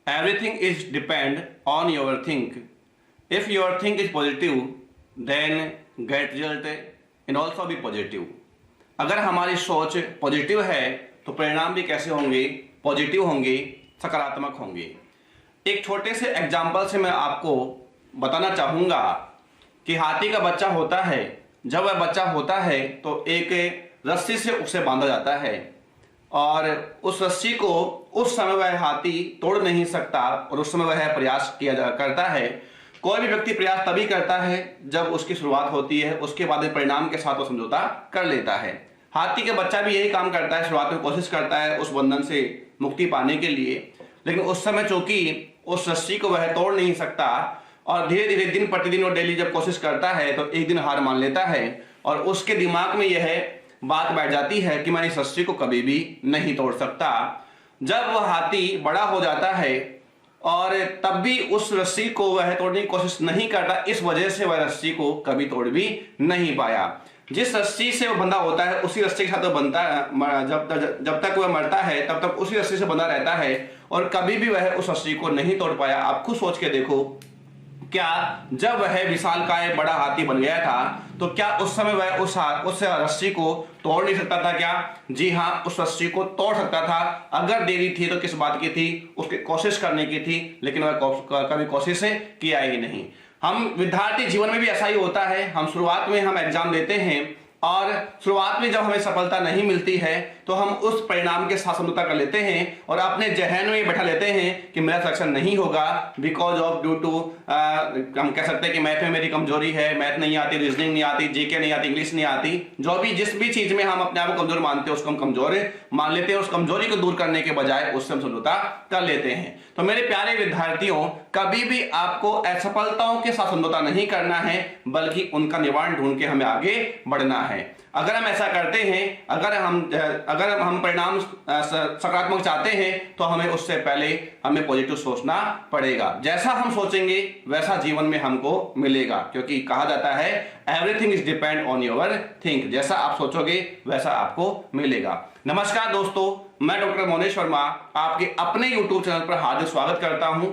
everything is depend on your think. If your think is positive, then get result and also be positive. अगर हमारी सोच positive है तो परिणाम भी कैसे होंगे? पॉजिटिव होंगे, सकारात्मक होंगे। एक छोटे से एग्जाम्पल से मैं आपको बताना चाहूँगा कि हाथी का बच्चा होता है। जब वह बच्चा होता है तो एक रस्सी से उसे बांधा जाता है और उस रस्सी को उस समय वह हाथी तोड़ नहीं सकता और उस समय वह प्रयास करता है। कोई भी व्यक्ति प्रयास तभी करता है जब उसकी शुरुआत होती है, उसके बाद परिणाम के साथ वो समझौता कर लेता है। हाथी के बच्चा भी यही काम करता है, शुरुआत में कोशिश करता है उस बंधन से मुक्ति पाने के लिए, लेकिन उस समय चूंकि उस रस्सी को वह तोड़ नहीं सकता और धीरे धीरे दिन प्रतिदिन वो डेली जब कोशिश करता है तो एक दिन हार मान लेता है और उसके दिमाग में यह बात बैठ जाती है कि मैं इस रस्सी को कभी भी नहीं तोड़ सकता। जब वह हाथी बड़ा हो जाता है और तब भी उस रस्सी को वह तोड़ने की कोशिश नहीं करता, इस वजह से वह रस्सी को कभी तोड़ भी नहीं पाया। जिस रस्सी से वह बंधा होता है उसी रस्सी के साथ वो बनता है, जब तक वह मरता है तब तक उसी रस्सी से बंधा रहता है और कभी भी वह उस रस्सी को नहीं तोड़ पाया। आप खुद सोच के देखो, क्या जब वह विशालकाय बड़ा हाथी बन गया था तो क्या उस समय वह उस रस्सी को तोड़ नहीं सकता था क्या? जी हाँ, उस रस्सी को तोड़ सकता था। अगर देरी थी तो किस बात की थी? उसकी कोशिश करने की थी, लेकिन वह कभी कोशिश किया ही नहीं। हम विद्यार्थी जीवन में भी ऐसा ही होता है। हम शुरुआत में हम एग्जाम देते हैं और शुरुआत में जब हमें सफलता नहीं मिलती है तो हम उस परिणाम के साथ समझौता कर लेते हैं और अपने जहन में बैठा लेते हैं कि मेरा सिलेक्शन नहीं होगा बिकॉज ऑफ ड्यू टू हम कह सकते हैं कि मैथ में मेरी कमजोरी है, मैथ नहीं आती, रीजनिंग नहीं आती, जीके नहीं आती, इंग्लिश नहीं आती। जिस भी चीज में हम अपने आप को कमजोर मानते हैं उसको हम कमजोर मान लेते हैं। उस कमजोरी को दूर करने के बजाय उससे हम समझौता कर लेते हैं। तो मेरे प्यारे विद्यार्थियों, कभी भी आपको असफलताओं के साथ समझौता नहीं करना है बल्कि उनका निवारण ढूंढ के हमें आगे बढ़ना है। अगर हम ऐसा करते हैं, अगर हम परिणाम सकारात्मक चाहते हैं तो हमें उससे पहले हमें पॉजिटिव सोचना पड़ेगा। जैसा हम सोचेंगे वैसा जीवन में हमको मिलेगा, क्योंकि कहा जाता है everything is depend on your think. जैसा आप सोचोगे वैसा आपको मिलेगा। नमस्कार दोस्तों, मैं डॉक्टर मोनेश वर्मा आपके अपने यूट्यूब चैनल पर हार्दिक स्वागत करता हूं।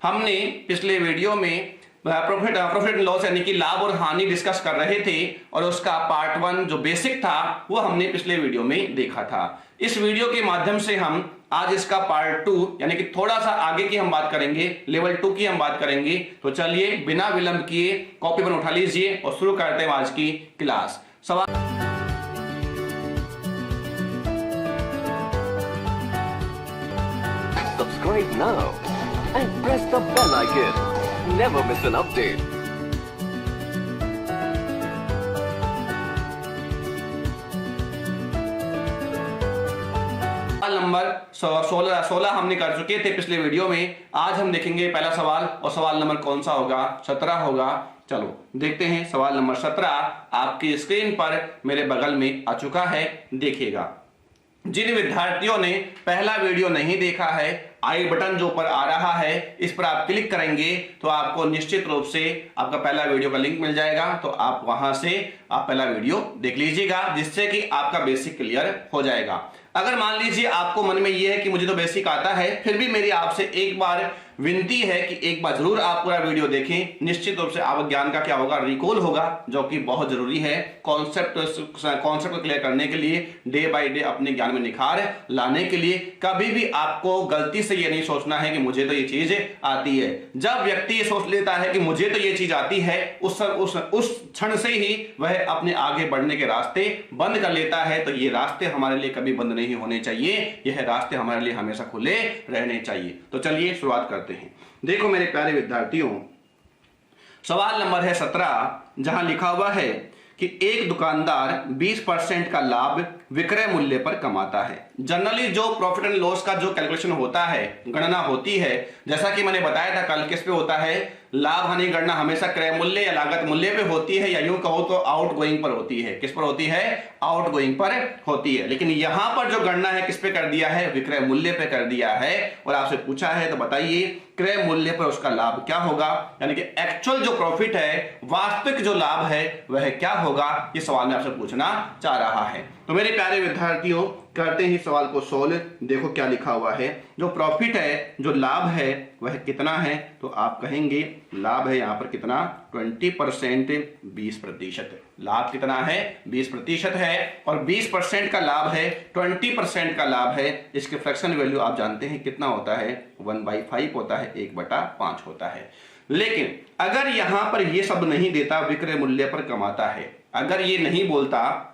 हमने पिछले वीडियो में प्रॉफिट एंड लॉस यानी कि लाभ और हानि डिस्कस कर रहे थे और उसका पार्ट 1 जो बेसिक था वो हमने पिछले वीडियो में देखा था। इस वीडियो के माध्यम से हम आज इसका पार्ट 2 यानी कि थोड़ा सा आगे की हम बात करेंगे, लेवल 2 की हम बात करेंगे। तो चलिए बिना विलंब किए कॉपी पेन उठा लीजिए और शुरू करते हैं आज की class. Subscribe now and press the bell icon. Never miss an update. सवाल नंबर 16 हमने कर चुके थे पिछले वीडियो में। आज हम देखेंगे पहला सवाल और सवाल नंबर कौन सा होगा? 17 होगा। चलो देखते हैं। सवाल नंबर 17 आपकी स्क्रीन पर मेरे बगल में आ चुका है, देखिएगा। जिन विद्यार्थियों ने पहला वीडियो नहीं देखा है, आई बटन जो ऊपर आ रहा है इस पर आप क्लिक करेंगे तो आपको निश्चित रूप से आपका पहला वीडियो का लिंक मिल जाएगा। तो आप वहां से आप पहला वीडियो देख लीजिएगा, जिससे कि आपका बेसिक क्लियर हो जाएगा। अगर मान लीजिए आपको मन में यह है कि मुझे तो बेसिक आता है, फिर भी मेरी आपसे एक बार विनती है कि एक बार जरूर आप पूरा वीडियो देखें। निश्चित रूप से आप ज्ञान का क्या होगा, रिकॉल होगा, जो कि बहुत जरूरी है कॉन्सेप्ट को क्लियर करने के लिए, डे बाय डे अपने ज्ञान में निखार लाने के लिए। कभी भी आपको गलती से ये नहीं सोचना है कि मुझे तो ये चीज आती है। जब व्यक्ति ये सोच लेता है कि मुझे तो ये चीज आती है, उस क्षण से ही वह अपने आगे बढ़ने के रास्ते बंद कर लेता है। तो ये रास्ते हमारे लिए कभी बंद नहीं होने चाहिए, यह रास्ते हमारे लिए हमेशा खुले रहने चाहिए। तो चलिए शुरुआत करते हैं। देखो मेरे प्यारे विद्यार्थियों, सवाल नंबर है 17, जहां लिखा हुआ है कि एक दुकानदार 20% का लाभ विक्रय मूल्य पर कमाता है। जनरली जो प्रॉफिट एंड लॉस का जो कैलकुलेशन होता है, गणना होती है, जैसा कि मैंने बताया था कल, किस पे होता है? लाभ हानि गणना हमेशा क्रय मूल्य या लागत मूल्य पे होती है, या यूं कहो तो आउट गोइंग पर होती है। किस पर होती है? आउट गोइंग पर होती है। लेकिन यहां पर जो गणना है किस पे कर दिया है? विक्रय मूल्य पे कर दिया है। और आपसे पूछा है तो बताइए क्रय मूल्य पर उसका लाभ क्या होगा, यानी कि एक्चुअल जो प्रॉफिट है, वास्तविक जो लाभ है वह क्या होगा? ये सवाल मैं आपसे पूछना चाह रहा है। तो मेरे प्यारे विद्यार्थियों, करते हैं सवाल को सोल्व। देखो क्या लिखा हुआ है, जो प्रॉफिट है, जो लाभ है वह कितना है, तो आप कहेंगे लाभ है यहाँ पर कितना 20%, 20%। लाभ कितना है 20% है, और 20% का लाभ है, 20% का लाभ है। इसके फ्रैक्शन वैल्यू आप जानते हैं कितना होता है, 1/5 होता है, 1/5 होता है। लेकिन अगर यहां पर ये सब नहीं देता, विक्रय मूल्य पर कमाता है, अगर ये नहीं बोलता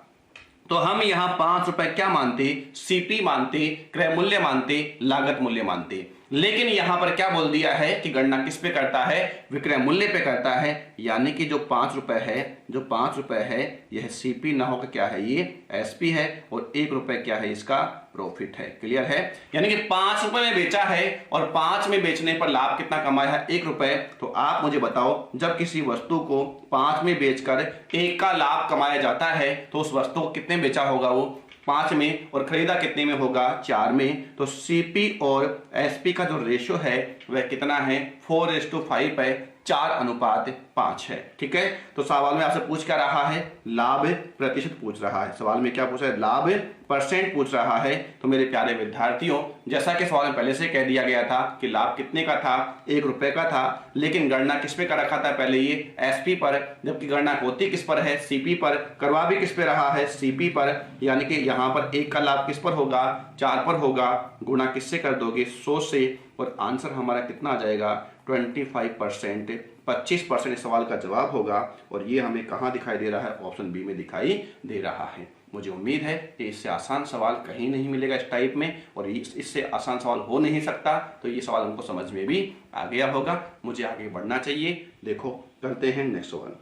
तो हम यहां 5 रुपए क्या मानते, सीपी मानते, क्रय मूल्य मानते, लागत मूल्य मानते। लेकिन यहां पर क्या बोल दिया है कि गणना किस पे करता है, विक्रय मूल्य पे करता है। यानी कि जो 5 रुपए है, जो 5 रुपए है यह सीपी ना होकर क्या है, ये एसपी है, और 1 रुपए क्या है, इसका प्रॉफिट है। क्लियर है? यानी कि 5 रुपए में बेचा है और 5 में बेचने पर लाभ कितना कमाया है, 1 रुपए। तो आप मुझे बताओ, जब किसी वस्तु को 5 में बेचकर 1 का लाभ कमाया जाता है तो उस वस्तु को कितने बेचा होगा, वो 5 में, और खरीदा कितने में होगा, 4 में। तो सीपी और एसपी का जो रेशियो है वह कितना है, 4:5 है, 4:5 है। ठीक है? तो सवाल में आपसे पूछ क्या रहा है, लाभ प्रतिशत पूछ रहा है। सवाल में क्या पूछा है, लाभ परसेंट पूछ रहा है। तो मेरे प्यारे विद्यार्थियों, जैसा कि सवाल में पहले से कह दिया गया था कि लाभ कितने का था, 1 रुपए का था, लेकिन गणना किस पे कर रखा था, पहले ये एसपी पर, जबकि गणना होती किस पर है, सीपी पर, करवा भी किस पे रहा है, सीपी पर। यानी कि यहाँ पर 1 का लाभ किस पर होगा, 4 पर होगा, गुणा किससे कर दोगे, 100 से, और आंसर हमारा कितना आ जाएगा, 25%, 25% इस सवाल का जवाब होगा। और ये हमें कहाँ दिखाई दे रहा है, ऑप्शन बी में दिखाई दे रहा है। मुझे उम्मीद है कि इससे आसान सवाल कहीं नहीं मिलेगा इस टाइप में, और इससे आसान सवाल हो नहीं सकता। तो ये सवाल हमको समझ में भी आ गया होगा। मुझे आगे बढ़ना चाहिए। देखो करते हैं नेक्स्ट सवाल।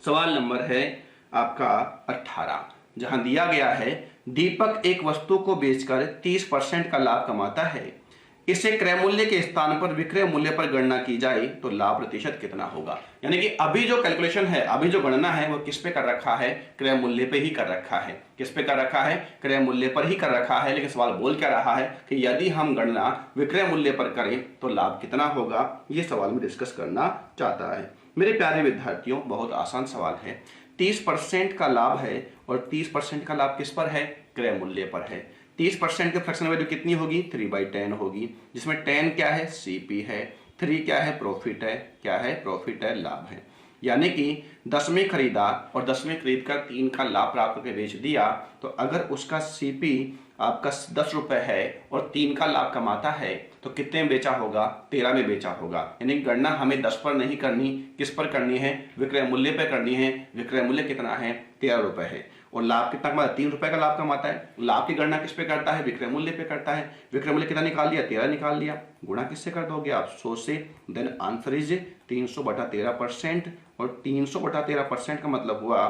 सवाल नंबर है आपका 18, जहां दिया गया है दीपक एक वस्तु को बेचकर 30% का लाभ कमाता है। इसे क्रय मूल्य के स्थान पर विक्रय मूल्य पर गणना की जाए तो लाभ प्रतिशत कितना होगा। यानी कि अभी जो कैलकुलेशन है, अभी जो गणना है वो किस पे कर रखा है, क्रय मूल्य पे ही कर रखा है। किस पे कर रखा है, क्रय मूल्य पर ही कर रखा है। लेकिन सवाल बोल क्या रहा है कि यदि हम गणना विक्रय मूल्य पर करें तो लाभ कितना होगा, ये सवाल में डिस्कस करना चाहता है। मेरे प्यारे विद्यार्थियों, बहुत आसान सवाल है। 30% का लाभ है, और 30% का लाभ किस पर है, क्रय मूल्य पर है। 30% के फ्रैक्शन वैल्यू कितनी होगी, 3/10 होगी, जिसमें 10 क्या है, सीपी है, 3 क्या है, प्रॉफिट है, क्या है, प्रॉफिट है, लाभ है। यानी कि 10 में खरीदा और 10 में खरीद कर 3 का लाभ प्राप्त करके बेच दिया, तो अगर उसका सीपी आपका 10 रुपए है और 3 का लाभ कमाता है तो कितने में बेचा होगा, 13 में बेचा होगा। यानी गणना हमें 10 पर नहीं करनी, किस पर करनी है, विक्रय मूल्य पर करनी है। विक्रय मूल्य कितना है, 13 रुपए है, और लाभ कितना कमाता है, 3 रुपए का लाभ कमाता है। लाभ की गणना किस पे करता है, विक्रय मूल्य पे करता है। विक्रय मूल्य कितना निकाल लिया, 13 निकाल लिया, गुणा किससे कर दोगे आप, 100 से। देन आंसर इज 300/13%, और 300/13% का मतलब हुआ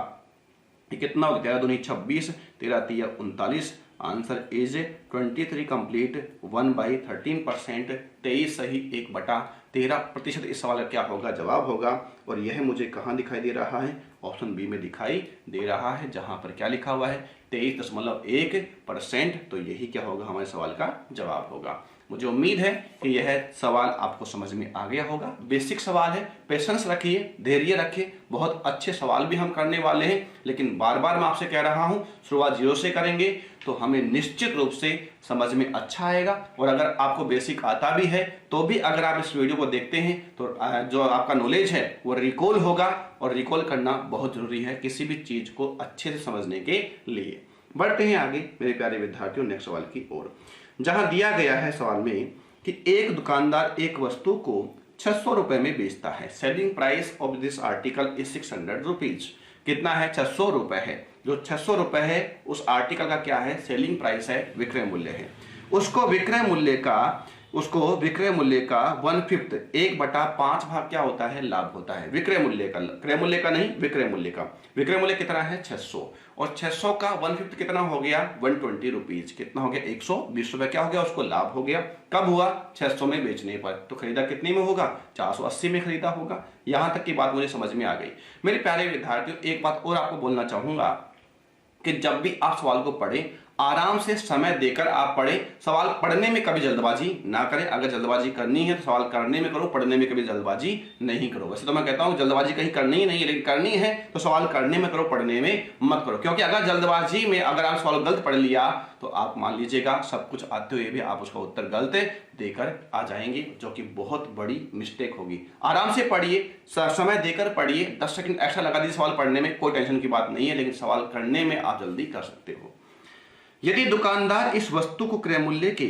कि कितना हो गया, 13 दूनी 26, 13 तिया 39। आंसर इज 23 कंप्लीट 1/13%, 23 सही 1/13%। इस सवाल का क्या होगा, जवाब होगा। और यह मुझे कहाँ दिखाई दे रहा है, ऑप्शन बी में दिखाई दे रहा है, जहां पर क्या लिखा हुआ है, 23.1%। तो यही क्या होगा, हमारे सवाल का जवाब होगा। मुझे उम्मीद है कि यह सवाल आपको समझ में आ गया होगा। बेसिक सवाल है, पेशेंस रखिए, धैर्य रखिए। बहुत अच्छे सवाल भी हम करने वाले हैं, लेकिन बार बार मैं आपसे कह रहा हूं, शुरुआत 0 से करेंगे तो हमें निश्चित रूप से समझ में अच्छा आएगा। और अगर आपको बेसिक आता भी है तो भी अगर आप इस वीडियो को देखते हैं तो जो आपका नॉलेज है वो रिकॉल होगा, और रिकॉल करना बहुत जरूरी है किसी भी चीज को अच्छे से समझने के लिए। बढ़ते हैं आगे मेरे प्यारे विद्यार्थियों नेक्स्ट सवाल की ओर, जहां दिया गया है सवाल में कि एक दुकानदार एक वस्तु को 600 रुपए में बेचता है। Selling price of this article is 600 rupees. कितना है, 600 रुपए है। जो 600 रुपए है उस आर्टिकल का क्या है, सेलिंग प्राइस है, विक्रय मूल्य है। उसको विक्रय मूल्य का 1/5 1/5 भाग क्या होता है, लाभ होता है। विक्रय मूल्य का, क्रय मूल्य का नहीं, विक्रय मूल्य का। विक्रय मूल्य कितना है, 600, और 600 का 1/5 कितना हो गया, 120 रुपीज। कितना हो गया, 120 रुपए क्या हो गया, उसको लाभ हो गया। कब हुआ, 600 में बेचने पर। तो खरीदा कितने में होगा, 480 में खरीदा होगा। यहां तक की बात मुझे समझ में आ गई। मेरे प्यारे विद्यार्थियों, एक बात और आपको बोलना चाहूंगा कि जब भी आप सवाल को पढ़ें, आराम से समय देकर आप पढ़े। सवाल पढ़ने में कभी जल्दबाजी ना करें। अगर जल्दबाजी करनी है तो सवाल करने में करो, पढ़ने में कभी जल्दबाजी नहीं करो। वैसे तो मैं कहता हूं जल्दबाजी कहीं करनी ही नहीं है, लेकिन करनी है तो सवाल करने में करो, पढ़ने में मत करो। क्योंकि अगर जल्दबाजी में अगर आप सवाल गलत पढ़ लिया तो आप मान लीजिएगा सब कुछ आते हुए भी आप उसका उत्तर गलत देकर आ जाएंगे, जो कि बहुत बड़ी मिस्टेक होगी। आराम से पढ़िए, समय देकर पढ़िए, 10 सेकंड एक्स्ट्रा लगा दीजिए सवाल पढ़ने में, कोई टेंशन की बात नहीं है, लेकिन सवाल करने में आप जल्दी कर सकते हो। यदि दुकानदार इस वस्तु को क्रय मूल्य के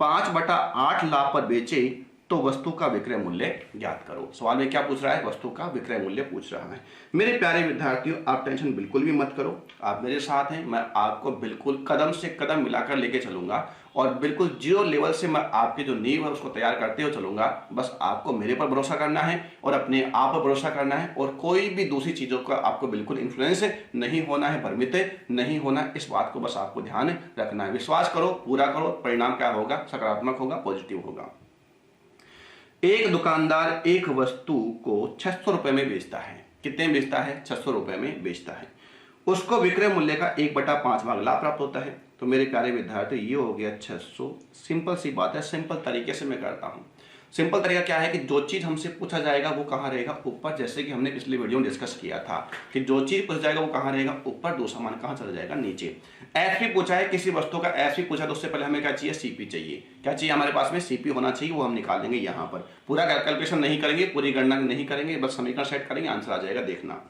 5/8 लाभ पर बेचे तो वस्तु का विक्रय मूल्य ज्ञात करो। सवाल में क्या पूछ रहा है? वस्तु का विक्रय मूल्य पूछ रहा है। मेरे प्यारे विद्यार्थियों, आप टेंशन बिल्कुल भी मत करो, आप मेरे साथ हैं। मैं आपको बिल्कुल कदम से कदम मिलाकर लेके चलूंगा और बिल्कुल जीरो लेवल से मैं आपकी जो नींव है उसको तैयार करते हुए चलूंगा। बस आपको मेरे पर भरोसा करना है और अपने आप पर भरोसा करना है, और कोई भी दूसरी चीजों का आपको बिल्कुल इन्फ्लुएंस नहीं होना है, भ्रमित नहीं होना है। इस बात को बस आपको ध्यान रखना है। विश्वास करो, पूरा करो, परिणाम क्या होगा? सकारात्मक होगा, पॉजिटिव होगा। एक दुकानदार एक वस्तु को 600 रुपए में बेचता है। कितने में बेचता है? 600 रुपए में बेचता है। उसको विक्रय मूल्य का 1/5 भाग लाभ प्राप्त होता है। तो मेरे प्यारे विद्यार्थी, ये हो गया 600। सिंपल सी बात है, सिंपल तरीके से मैं करता हूं। सिंपल तरीका क्या है कि जो चीज हमसे पूछा जाएगा वो कहाँ रहेगा? ऊपर। जैसे कि हमने पिछले वीडियो में डिस्कस किया था कि जो चीज पूछा जाएगा वो कहाँ रहेगा? ऊपर। दूसरा मान कहाँ चला जाएगा? नीचे। एसपी पूछा है, किसी वस्तु का एसपी पूछा तो उससे पहले हमें क्या चाहिए? सीपी चाहिए। क्या चाहिए हमारे पास में? सीपी होना चाहिए, वो हम निकालेंगे यहाँ पर। पूरा कैलकुलेशन नहीं करेंगे, पूरी गणना नहीं करेंगे, बस समीकरण सेट करेंगे, आंसर आ जाएगा। देखना,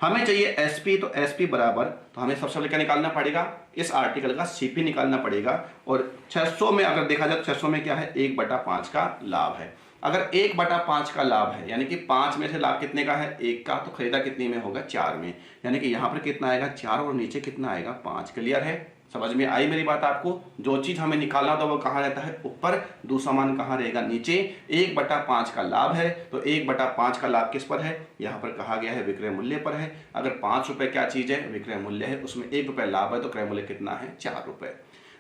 हमें चाहिए एसपी, तो एसपी बराबर, तो हमें सबसे पहले क्या निकालना पड़ेगा? इस आर्टिकल का सीपी निकालना पड़ेगा। और 600 में अगर देखा जाए तो 600 में क्या है? 1/5 का लाभ है। अगर 1/5 का लाभ है, यानी कि 5 में से लाभ कितने का है? 1 का, तो खरीदा कितने में होगा? 4 में। यानी कि यहाँ पर कितना आएगा? 4, और नीचे कितना आएगा? 5। क्लियर है? समझ में आई मेरी बात आपको? जो चीज हमें निकालना था वो कहाँ रहता है? ऊपर। दूसरा मान कहाँ रहेगा? नीचे। 1/5 का लाभ है, तो 1/5 का लाभ किस पर है? यहाँ पर कहा गया है विक्रय मूल्य पर है। अगर 5 रुपए क्या चीज है? विक्रय मूल्य है। उसमें 1 रुपए लाभ है, तो क्रय मूल्य कितना है? 4 रुपए।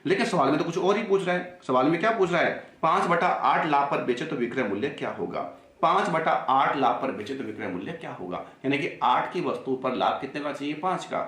लेकिन सवाल में तो कुछ और ही पूछ रहा है। सवाल में क्या पूछ रहा है? 5/8 लाभ पर बेचे तो विक्रय मूल्य क्या होगा? 5/8 लाभ पर बेचे तो विक्रय मूल्य क्या होगा? यानी कि 8 की वस्तु पर लाभ कितने का चाहिए? 5 का।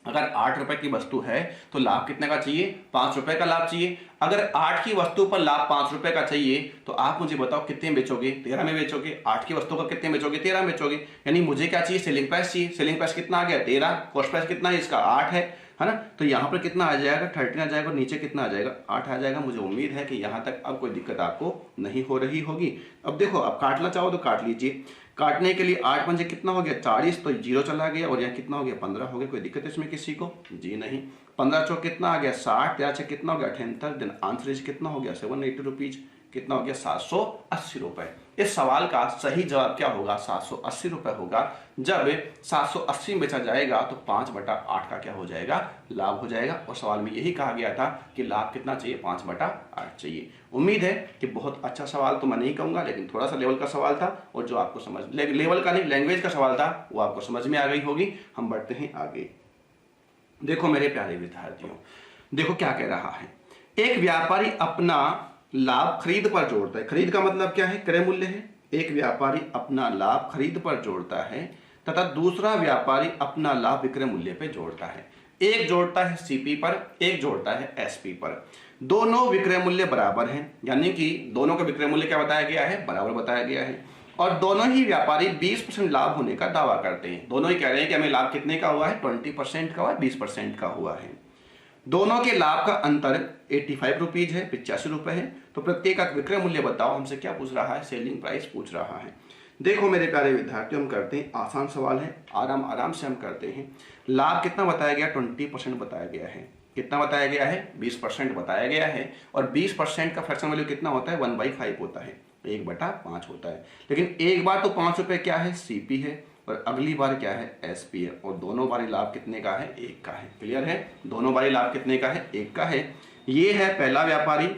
अगर 8 रुपए की वस्तु है तो लाभ कितने का चाहिए? 5 रुपए का लाभ चाहिए। अगर 8 की वस्तु पर लाभ 5 रुपए का चाहिए तो आप मुझे बताओ कितने में बेचोगे? 13 में बेचोगे। 8 की वस्तु का कितने में बेचोगे? 13 में बेचोगे। यानी मुझे क्या चाहिए? सेलिंग प्राइस चाहिए। सेलिंग प्राइस कितना आ गया? 13। कॉस्ट प्राइस कितना है इसका? 8 है ना? तो यहाँ पर कितना आ जाएगा? 13 आ जाएगा। नीचे कितना आ जाएगा? 8 आ जाएगा। मुझे उम्मीद है कि यहाँ तक अब कोई दिक्कत आपको नहीं हो रही होगी। अब देखो, अब काटना चाहो तो काट लीजिए। काटने के लिए 8 पंजे कितना हो गया? 40, तो 0 चला गया, और यहाँ कितना हो गया? 15 हो गया। कोई दिक्कत है इसमें किसी को? जी नहीं। 15 चौक कितना आ गया? 60। 13 कितना हो गया? 78। देन आंसर इज कितना हो गया? 780 रुपीज। कितना हो गया? 780 रुपए। इस सवाल का सही जवाब क्या होगा? 780 रुपए होगा। जब 780 में बेचा जाएगा तो 5/8 का क्या हो जाएगा? लाभ हो जाएगा। और सवाल में यही कहा गया था कि लाभ कितना चाहिए? 5/8 चाहिए। उम्मीद है कि बहुत अच्छा सवाल तो मैं नहीं कहूंगा, लेकिन थोड़ा सा लेवल का सवाल था, और जो आपको समझ, लेवल का नहीं, लैंग्वेज का सवाल था, वो आपको समझ में आ गई होगी। हम बढ़ते हैं आगे। देखो मेरे प्यारे विद्यार्थियों, देखो क्या कह रहा है। एक व्यापारी अपना लाभ खरीद पर जोड़ता है। खरीद का मतलब क्या है? क्रय मूल्य है। एक व्यापारी अपना लाभ खरीद पर जोड़ता है तथा दूसरा व्यापारी अपना लाभ विक्रय मूल्य पर जोड़ता है। एक जोड़ता है सीपी पर, एक जोड़ता है एसपी पर। दोनों विक्रय मूल्य बराबर हैं, यानी कि दोनों का विक्रय मूल्य क्या बताया गया है? बराबर बताया गया है। और दोनों ही व्यापारी 20% लाभ होने का दावा करते हैं। दोनों ही कह रहे हैं कि हमें लाभ कितने का हुआ है? 20% का हुआ है, 20% का हुआ है। दोनों के लाभ का अंतर 85 रुपीज है, 85 रुपए है। तो प्रत्येक का विक्रय मूल्य बताओ। हमसे क्या पूछ रहा है? सेलिंग प्राइस पूछ रहा है। देखो मेरे प्यारे विद्यार्थियों, हम करते हैं, आसान सवाल है, आराम आराम से हम करते हैं। लाभ कितना बताया गया? 20% बताया गया है। कितना बताया गया है? 20% बताया गया है। और 20% का फ्रैक्शन वैल्यू कितना होता है? 1/5 होता है, 1/5 होता है। लेकिन एक बार तो 5 रुपए क्या है? सीपी है, और अगली बार क्या है? एसपी है। और दोनों बारी लाभ कितने का है? 1 का है। क्लियर है? दोनों बारी लाभ कितने का है? 1 का है। ये है पहला व्यापारी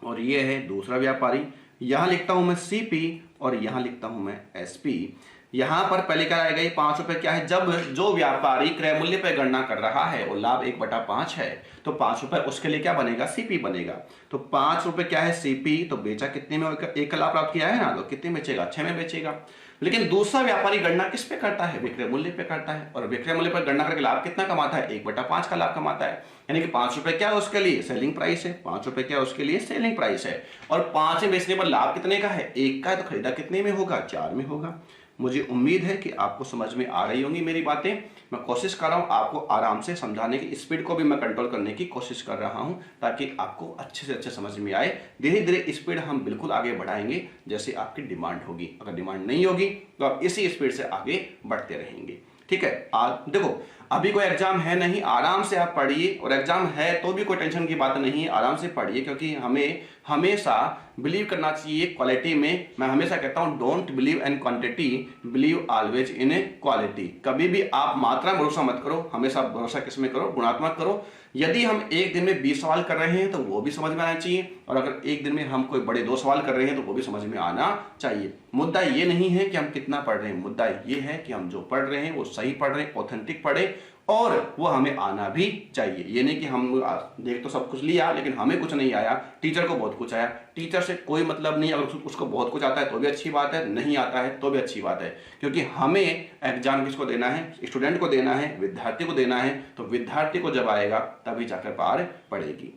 और ये है दूसरा व्यापारी। यहां लिखता हूं मैं सीपी और यहां लिखता हूं मैं एसपी। यहां पर पहले क्या आएगा? ये 5 रुपए क्या है? जब जो व्यापारी क्रय मूल्य पर गणना कर रहा है और लाभ 1/5 है, तो 5 रुपए उसके लिए क्या बनेगा? सीपी बनेगा। तो 5 रुपए क्या है? सीपी। तो बेचा कितने में? 1 का लाभ प्राप्त किया है ना, तो कितने बेचेगा? 6 में बेचेगा। लेकिन दूसरा व्यापारी गणना किस पे करता है? विक्रय मूल्य पे करता है, और विक्रय मूल्य पर गणना करके लाभ कितना कमाता है? 1/5 का लाभ कमाता है। यानी कि 5 रुपए क्या है उसके लिए? सेलिंग प्राइस है। 5 रुपए क्या है उसके लिए? सेलिंग प्राइस है। और 5 में बेचने पर लाभ कितने का है? 1 का है। तो खरीदा कितने में होगा? 4 में होगा। मुझे उम्मीद है कि आपको समझ में आ रही होंगी मेरी बातें। मैं कोशिश कर रहा हूं आपको आराम से समझाने की, स्पीड को भी मैं कंट्रोल करने की कोशिश कर रहा हूं ताकि आपको अच्छे से अच्छे समझ में आए। धीरे धीरे स्पीड हम बिल्कुल आगे बढ़ाएंगे जैसे आपकी डिमांड होगी। अगर डिमांड नहीं होगी तो आप इसी स्पीड से आगे बढ़ते रहेंगे। ठीक है, आज देखो अभी कोई एग्जाम है नहीं, आराम से आप पढ़िए, और एग्जाम है तो भी कोई टेंशन की बात नहीं है, आराम से पढ़िए, क्योंकि हमें हमेशा बिलीव करना चाहिए क्वालिटी में। मैं हमेशा कहता हूं don't believe in quantity, believe always in quality. कभी भी आप मात्रा में भरोसा मत करो, हमेशा भरोसा किस में करो? गुणात्मक करो। यदि हम एक दिन में 20 सवाल कर रहे हैं तो वो भी समझ में आना चाहिए, और अगर एक दिन में हम कोई बड़े 2 सवाल कर रहे हैं तो वो भी समझ में आना चाहिए। मुद्दा ये नहीं है कि हम कितना पढ़ रहे हैं, मुद्दा ये है कि हम जो पढ़ रहे हैं वो सही पढ़ रहे हैं, ऑथेंटिक पढ़े, और वो हमें आना भी चाहिए। ये नहीं कि हम देख तो सब कुछ लिया लेकिन हमें कुछ नहीं आया, टीचर को बहुत कुछ आया। टीचर से कोई मतलब नहीं, अगर उसको बहुत कुछ आता है तो भी अच्छी बात है, नहीं आता है तो भी अच्छी बात है, क्योंकि हमें एग्जाम किसको देना है? स्टूडेंट को देना है, विद्यार्थी को देना है। तो विद्यार्थी को जब आएगा तभी जाकर पार पड़ेगी।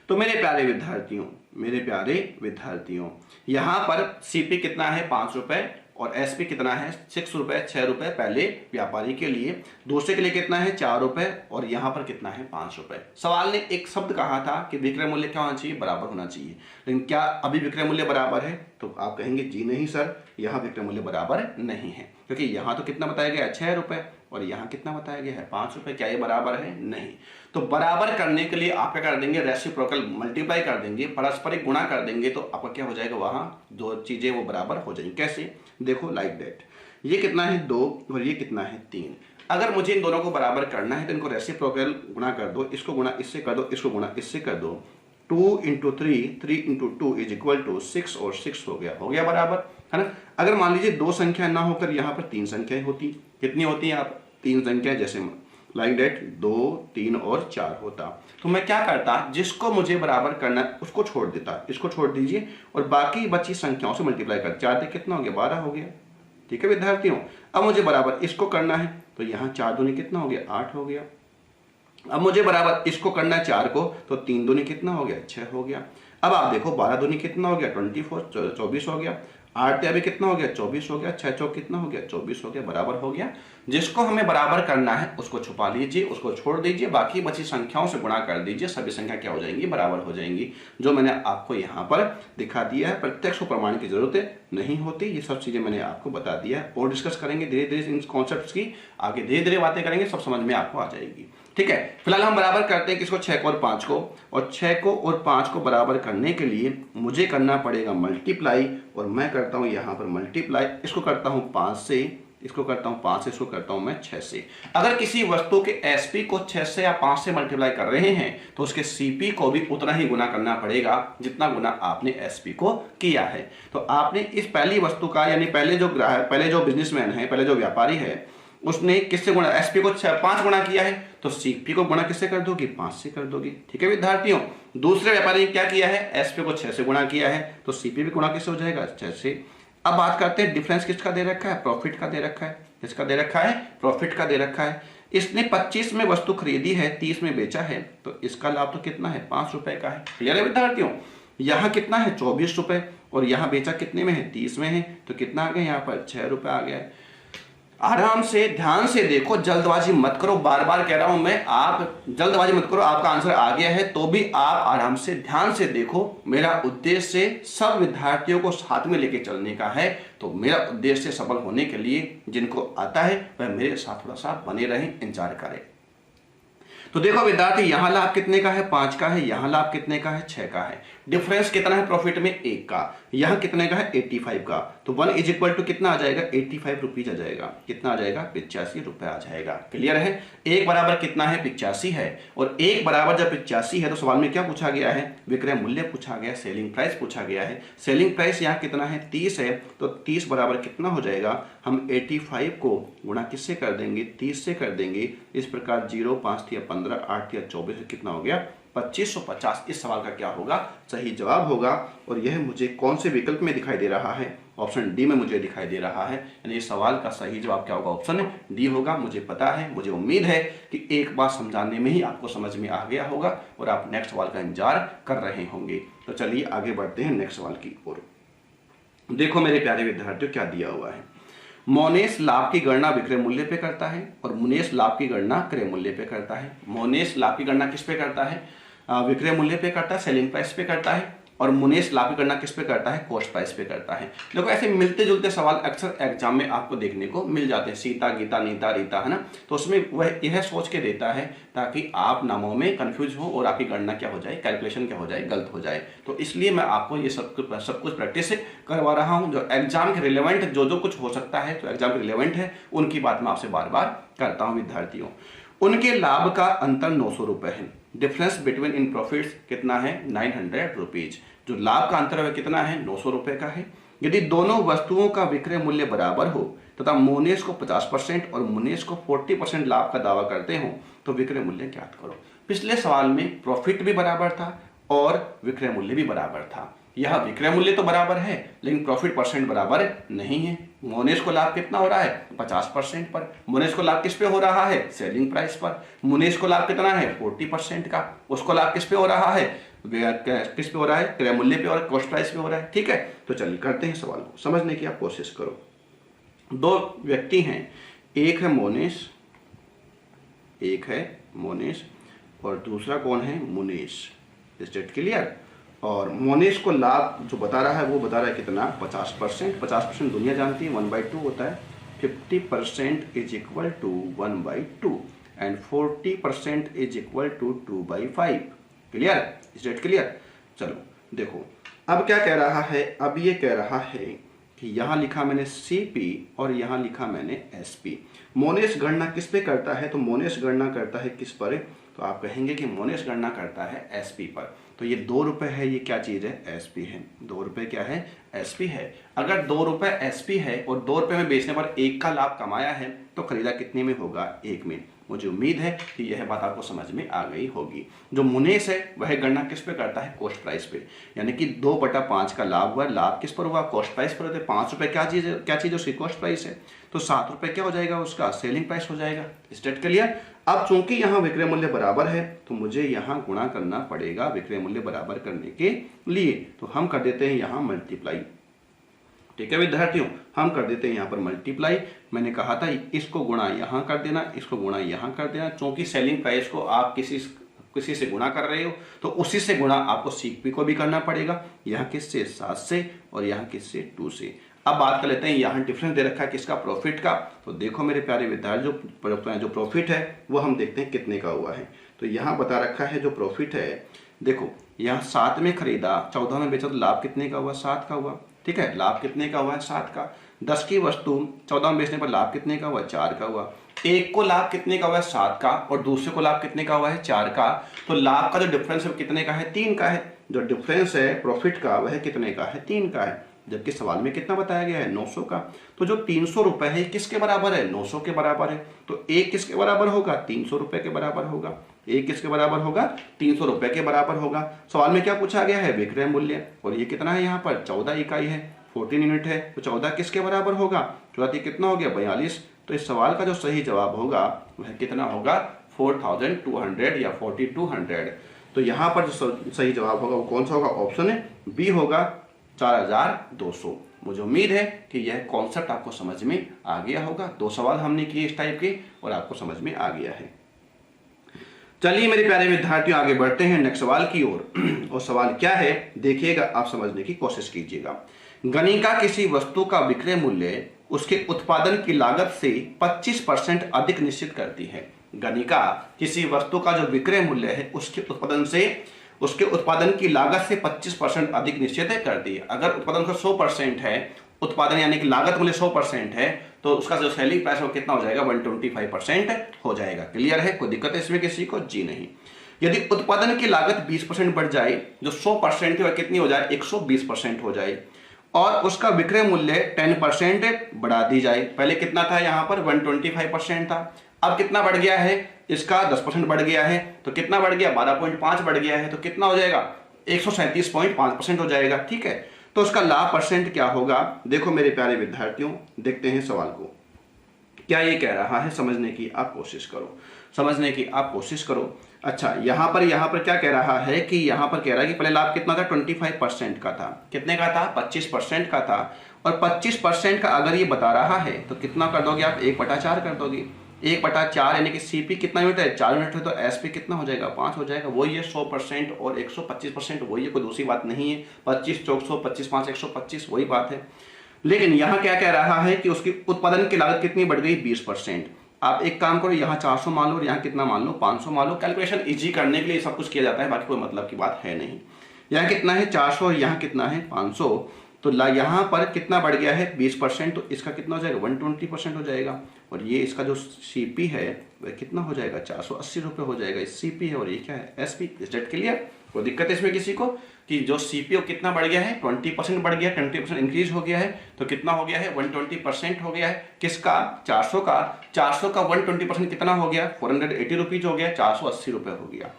तो मेरे प्यारे विद्यार्थियों, यहां पर सीपी कितना है? 5 रुपए, और एसपी कितना है? 6 रुपए, 6 रुपए पहले व्यापारी के लिए, दूसरे के लिए कितना है? 4 रुपए, और यहां पर कितना है? 5 रुपए। सवाल ने एक शब्द कहा था कि विक्रय मूल्य क्या होना चाहिए? बराबर होना चाहिए। लेकिन क्या अभी विक्रय मूल्य बराबर है? तो आप कहेंगे जी नहीं सर, यहां विक्रय मूल्य बराबर नहीं है, क्योंकि यहां तो कितना बताया गया है? 6 रुपए, और यहां कितना बताया गया है? 5 रुपए। क्या ये बराबर है? नहीं। तो बराबर करने के लिए आप क्या कर देंगे? रेसिप्रोकल मल्टीप्लाई कर देंगे, पारस्परिक गुणा कर देंगे, तो आपका क्या हो जाएगा? वहां दो चीजें वो बराबर हो जाएंगी। कैसे? देखो लाइक दैट, ये कितना है? 2, और ये कितना है? 3। अगर मुझे इन दोनों को बराबर करना है तो इनको रेसिप्रोकल गुणा कर दो, इसको गुणा इससे कर दो, इसको गुणा इससे कर दो। 2 × 3, 3 × 2 = 6, और 6 हो गया बराबर, है ना। अगर मान लीजिए 2 संख्या ना होकर यहाँ पर 3 संख्याएं होती, कितनी होती हैं आप? 3 संख्या, जैसे लाइक दैट 2, 3 और 4 होता, तो मैं क्या करता? जिसको मुझे बराबर करना है उसको छोड़ देता, इसको छोड़ दीजिए, और बाकी बची संख्याओं से मल्टीप्लाई कर। 4 से कितना हो गया? 12 हो गया। ठीक है विद्यार्थियों, अब मुझे बराबर इसको करना है, तो यहाँ 4 दूनी कितना हो गया? 8 हो गया। अब मुझे बराबर इसको करना है 4 को, तो 3 दूनी कितना हो गया? 6 हो गया। अब आप देखो 12 दूनी कितना हो गया? 24, 24 हो गया। 8 अभी कितना हो गया? 24 हो गया। 6 चौक कितना हो गया? 24 हो गया, बराबर हो गया। जिसको हमें बराबर करना है उसको छुपा लीजिए, उसको छोड़ दीजिए, बाकी बची संख्याओं से गुणा कर दीजिए, सभी संख्या क्या हो जाएंगी? बराबर हो जाएंगी। जो मैंने आपको यहाँ पर दिखा दिया है, प्रत्यक्ष प्रमाण की जरूरत नहीं होती, ये सब चीजें मैंने आपको बता दिया है। और डिस्कस करेंगे धीरे धीरे इन कॉन्सेप्ट्स की, आगे धीरे धीरे बातें करेंगे, सब समझ में आपको आ जाएगी। ठीक है, फिलहाल हम बराबर करते हैं किसको? 6 को और 5 को, और 6 को और 5 को बराबर करने के लिए मुझे करना पड़ेगा मल्टीप्लाई, और मैं करता हूं यहां पर मल्टीप्लाई, इसको करता हूं 5 से, इसको करता हूं 5 से, इसको करता हूं मैं 6 से। अगर किसी वस्तु के एसपी को 6 से या 5 से मल्टीप्लाई कर रहे हैं तो उसके सीपी को भी उतना ही गुना करना पड़ेगा जितना गुना आपने एसपी को किया है। तो आपने इस पहली वस्तु का, यानी पहले जो बिजनेसमैन है, पहले जो व्यापारी है, उसने किससे गुणा? एसपी को 5 गुणा किया है, तो सीपी को गुणा किससे कर दोगे? 5 से कर दोगे। ठीक है विद्यार्थियों, दूसरे व्यापारी ने क्या किया है? एसपी को 6 से गुणा किया है, तो सीपी भी गुणा किससे हो जाएगा? 6 से। अब बात करते हैं डिफरेंस किसका दे रखा है? प्रॉफिट का दे रखा है। किसका दे रखा है? प्रॉफिट का दे रखा है। इसने 25 में वस्तु खरीदी है, 30 में बेचा है, तो इसका लाभ तो कितना है? 5 रुपए का है। क्लियर है विद्यार्थियों? यहाँ कितना है? 24 रुपए, और यहाँ बेचा कितने में है? 30 में है, तो कितना आ गया? यहाँ पर 6 रुपए आ गया है। आराम से ध्यान से देखो, जल्दबाजी मत करो, बार बार कह रहा हूं मैं, आप जल्दबाजी मत करो। आपका आंसर आ गया है तो भी आप आराम से ध्यान से देखो। मेरा उद्देश्य सब विद्यार्थियों को साथ में लेके चलने का है, तो मेरा उद्देश्य सफल होने के लिए जिनको आता है वह मेरे साथ थोड़ा सा बने रहें, इंतजार करें। तो देखो विद्यार्थी, यहां लाभ कितने का है? 5 का है। यहां लाभ कितने का है? 6 का है। डिफरेंस कितना है प्रॉफिट में? 1 का। यहां कितने का है? 85 का। तो 1 = कितना आ जाएगा? 85 रुपीज आ जाएगा। कितना आ जाएगा? 85 रुपए आ जाएगा। क्लियर है? 1 बराबर कितना है? 85 है। और 1 बराबर जब 85 है तो सवाल में क्या पूछा गया है? विक्रय मूल्य पूछा गया, सेलिंग प्राइस पूछा गया है। सेलिंग प्राइस यहाँ कितना है? 30 है, तो 30 बराबर कितना हो जाएगा? हम 85 को गुणा किससे कर देंगे? 30 से कर देंगे। इस प्रकार 0, 5 या 15, 8 या 24, कितना हो गया? 2550। इस सवाल का क्या होगा? सही जवाब होगा। और यह मुझे कौन से विकल्प में दिखाई दे रहा है? ऑप्शन डी में मुझे दिखाई दे रहा है, यानी इस सवाल का सही जवाब क्या होगा, ऑप्शन डी होगा। मुझे पता है, मुझे उम्मीद है कि एक बार समझाने में ही आपको समझ में आ गया होगा और आप नेक्स्ट सवाल का इंतजार कर रहे होंगे। तो चलिए आगे बढ़ते हैं नेक्स्ट सवाल की ओर। देखो मेरे प्यारे विद्यार्थियों, क्या दिया हुआ है। मोनेश लाभ की गणना विक्रय मूल्य पे करता है और मुनेश लाभ की गणना क्रय मूल्य पे करता है। मोनेश लाभ की गणना किस पे करता है, विक्रय मूल्य पे करता है, सेलिंग प्राइस पे करता है, और मुनेश लाभ की गणना किस पे करता है, कॉस्ट प्राइस पे करता है। देखो ऐसे मिलते जुलते सवाल अक्सर एग्जाम में आपको देखने को मिल जाते हैं, सीता गीता नीता रीता, है ना। तो उसमें वह यह सोच के देता है ताकि आप नामों में कंफ्यूज हो और आपकी गणना क्या हो जाए, कैलकुलेशन क्या हो जाए, गलत हो जाए। तो इसलिए मैं आपको ये सब कुछ प्रैक्टिस करवा रहा हूँ। जो एग्जाम के रिलेवेंट जो कुछ हो सकता है, तो एग्जाम के रिलेवेंट है, उनकी बात मैं आपसे बार बार करता हूँ विद्यार्थियों। उनके लाभ का अंतर 900 रुपए है। डिफरेंस बिटवीन इन प्रॉफिट्स कितना है, 900 रुपीज। जो लाभ का अंतर है कितना है, 900 रुपए का है। यदि दोनों वस्तुओं का विक्रय मूल्य बराबर हो तथा मोनेश को 50% और मुनेश को 40% लाभ का दावा करते हो तो विक्रय मूल्य ज्ञात करो। पिछले सवाल में प्रॉफिट भी बराबर था और विक्रय मूल्य भी बराबर था। यह विक्रय मूल्य तो बराबर है लेकिन प्रॉफिट परसेंट बराबर नहीं है। मोनेश को लाभ कितना हो रहा है, 50% पर। मुनेश को लाभ किस पे हो रहा है, सेलिंग प्राइस पर। मुनेश को लाभ कितना है, 40% का। उसको लाभ किस पे हो रहा है, किस पे हो रहा है, क्रय मूल्य पे और कॉस्ट प्राइस पे हो रहा है। ठीक है, तो चलिए करते हैं सवाल को, समझने की आप कोशिश करो। दो व्यक्ति हैं, एक है मोनेश और दूसरा कौन है, मुनेश। State clear. और मोनेश को लाभ जो बता रहा है वो बता रहा है कितना, 50%। 50% दुनिया जानती है 1/2 होता है। 50% is equal to 1/2 and 40% is equal to 2/5। Clear, state clear. चलो देखो अब क्या कह रहा है, अब ये कह रहा है कि यहां लिखा मैंने CP और यहां लिखा मैंने SP। मोनेश गणना किस पे करता है, तो मोनेश गणना करता है किस पर, तो आप कहेंगे कि मोनेश गणना करता है SP पर। तो ये 2 रुपए है, ये क्या चीज है, SP है। 2 रुपए क्या है, SP है। अगर 2 रुपए SP है और 2 रुपए में बेचने पर 1 का लाभ कमाया है तो खरीदा कितने में होगा, 1 में। मुझे उम्मीद है कि यह बात आपको समझ में आ गई होगी। जो मुनेश है वह गणना किस पे करता है, कॉस्ट प्राइस पे। यानी कि 2/5 का लाभ हुआ, लाभ किस पर हुआ, कॉस्ट प्राइस पर होते। 5 रुपए क्या चीज है, उसकी कॉस्ट प्राइस है। तो 7 रुपए क्या हो जाएगा, उसका सेलिंग प्राइस हो जाएगा। State clear. अब चूंकि यहाँ विक्रय मूल्य बराबर है तो मुझे यहाँ गुणा करना पड़ेगा विक्रय मूल्य बराबर करने के लिए। तो हम कर देते हैं यहाँ मल्टीप्लाई। ठीक है विद्यार्थियों, हम कर देते हैं यहाँ पर मल्टीप्लाई। मैंने कहा था इसको गुणा यहाँ कर देना, इसको गुणा यहाँ कर देना। चूंकि सेलिंग प्राइस को आप किसी से गुणा कर रहे हो तो उसी से गुणा आपको CP को भी करना पड़ेगा। यहाँ किससे, 7 से, और यहाँ किससे, 2 से। अब बात कर लेते हैं, यहाँ डिफरेंस दे रखा है किसका, प्रॉफिट का। तो देखो मेरे प्यारे विद्यार्थी, जो प्रॉफिट है वो हम देखते हैं कितने का हुआ है। तो यहाँ बता रखा है जो प्रॉफिट है, देखो यहाँ 7 में खरीदा, 14 में बेचा तो लाभ कितने का हुआ, 7 का हुआ। ठीक है, लाभ कितने का हुआ है, 7 का। 10 की वस्तु 14 में बेचने पर लाभ कितने का हुआ, 4 का हुआ। एक को लाभ कितने का हुआ है, 7 का, और दूसरे को लाभ कितने का हुआ है, 4 का। तो लाभ का जो डिफरेंस है कितने का है, 3 का है। जो डिफरेंस है प्रॉफिट का वह कितने का है, 3 का है। जबकि सवाल में कितना बताया गया है, 900 का। तो जो 300 रुपए है किसके बराबर है, 900 के बराबर है। तो एक किसके बराबर होगा, 300 रुपए के बराबर होगा। एक किसके बराबर होगा, 300 रुपए के बराबर होगा। सवाल में क्या पूछा गया है, विक्रय मूल्य, और ये कितना है, यहाँ पर 14 इकाई है, 14 यूनिट है। तो 14 किसके बराबर होगा, 14 कितना हो गया, 42। तो इस सवाल का जो सही जवाब होगा वह कितना होगा, 4200 या 4200। तो यहाँ पर जो सही जवाब होगा वो कौन सा होगा, ऑप्शन B होगा, 4200। मुझे उम्मीद है कि यह कॉन्सेप्ट आपको समझ में आ गया होगा। 2 सवाल हमने किए इस टाइप के और आपको समझ में आ गया है। चलिए मेरे प्यारे विद्यार्थियों, आगे बढ़ते हैं नेक्स्ट सवाल की ओर। और सवाल क्या है देखिएगा, आप समझने की कोशिश कीजिएगा। गणिका किसी वस्तु का विक्रय मूल्य उसके उत्पादन की लागत से 25% अधिक निश्चित करती है। गणिका किसी वस्तु का जो विक्रय मूल्य है उसके उत्पादन की लागत से 25% अधिक निश्चित करती है। अगर उत्पादन का 100% है, उत्पादन यानी कि लागत मूल्य 100% है, तो उसका जो सेलिंग प्राइस वो कितना हो जाएगा, 125% हो जाएगा। क्लियर है, कोई दिक्कत है इसमें किसी को, जी नहीं। यदि उत्पादन की लागत 20% बढ़ जाए, जो 100% थी वह कितनी हो जाए, 120% हो जाए, और उसका विक्रय मूल्य 10% बढ़ा दी जाए। पहले कितना था, यहाँ पर 125% था, अब कितना बढ़ गया है, इसका 10% बढ़ गया है। तो कितना बढ़ गया, 12.5 बढ़ गया है। तो कितना हो जाएगा, 137.5% हो जाएगा। ठीक है, तो उसका लाभ परसेंट क्या होगा। देखो मेरे प्यारे विद्यार्थियों, देखते हैं सवाल को क्या ये कह रहा है, समझने की आप कोशिश करो, समझने की आप कोशिश करो। अच्छा, यहाँ पर क्या कह रहा है कि यहाँ पर कह रहा है कि पहले लाभ कितना था, 25% का था। कितने का था, 25% का था। और 25% का अगर ये बता रहा है तो कितना कर दोगे आप, 1/4 कर दोगे। 1/4 यानी कि सीपी कितना यूनिट है, 4 यूनिट है, तो एसपी कितना हो जाएगा, 5 हो जाएगा। वही है 100% और 125%, वही है, कोई दूसरी बात नहीं है। 25 चौक 100, 25 5 125, वही बात है। लेकिन यहाँ क्या कह रहा है कि उसकी उत्पादन की लागत कितनी बढ़ गई, 20%। आप एक काम करो, यहाँ 400 मान लो और यहाँ कितना मान लो, 500 मान लो। कैलकुलेशन इजी करने के लिए सब कुछ किया जाता है, बाकी कोई मतलब की बात है नहीं। यहाँ कितना है 400 और यहाँ कितना है 500, तो यहाँ पर कितना बढ़ गया है 20%, तो इसका कितना हो जाएगा 120% हो जाएगा। और ये इसका जो सीपी है वह कितना हो जाएगा, 480 रुपये हो जाएगा। इस सीपी है और ये क्या है एसपी। इस डेट क्लियर, कोई दिक्कत है इसमें किसी को कि जो सीपीओ कितना बढ़ गया है, 20% बढ़ गया, 20% इंक्रीज हो गया है, तो कितना हो गया है 120% हो गया है। किसका, 400 का। 400 का 120% कितना हो गया, 480 रुपीज हो गया, 480 रुपये हो गया।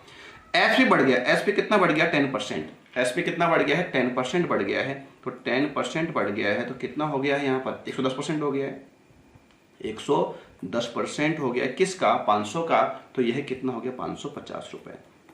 एसपी बढ़ गया, एसपी कितना बढ़ गया 10%। एसपी कितना बढ़ गया है 10% बढ़ गया है, तो 10% बढ़ गया है तो कितना हो गया है यहाँ पर 110% हो गया है, 110% हो गया। किसका, 500 का, तो यह कितना हो गया 550 रुपये।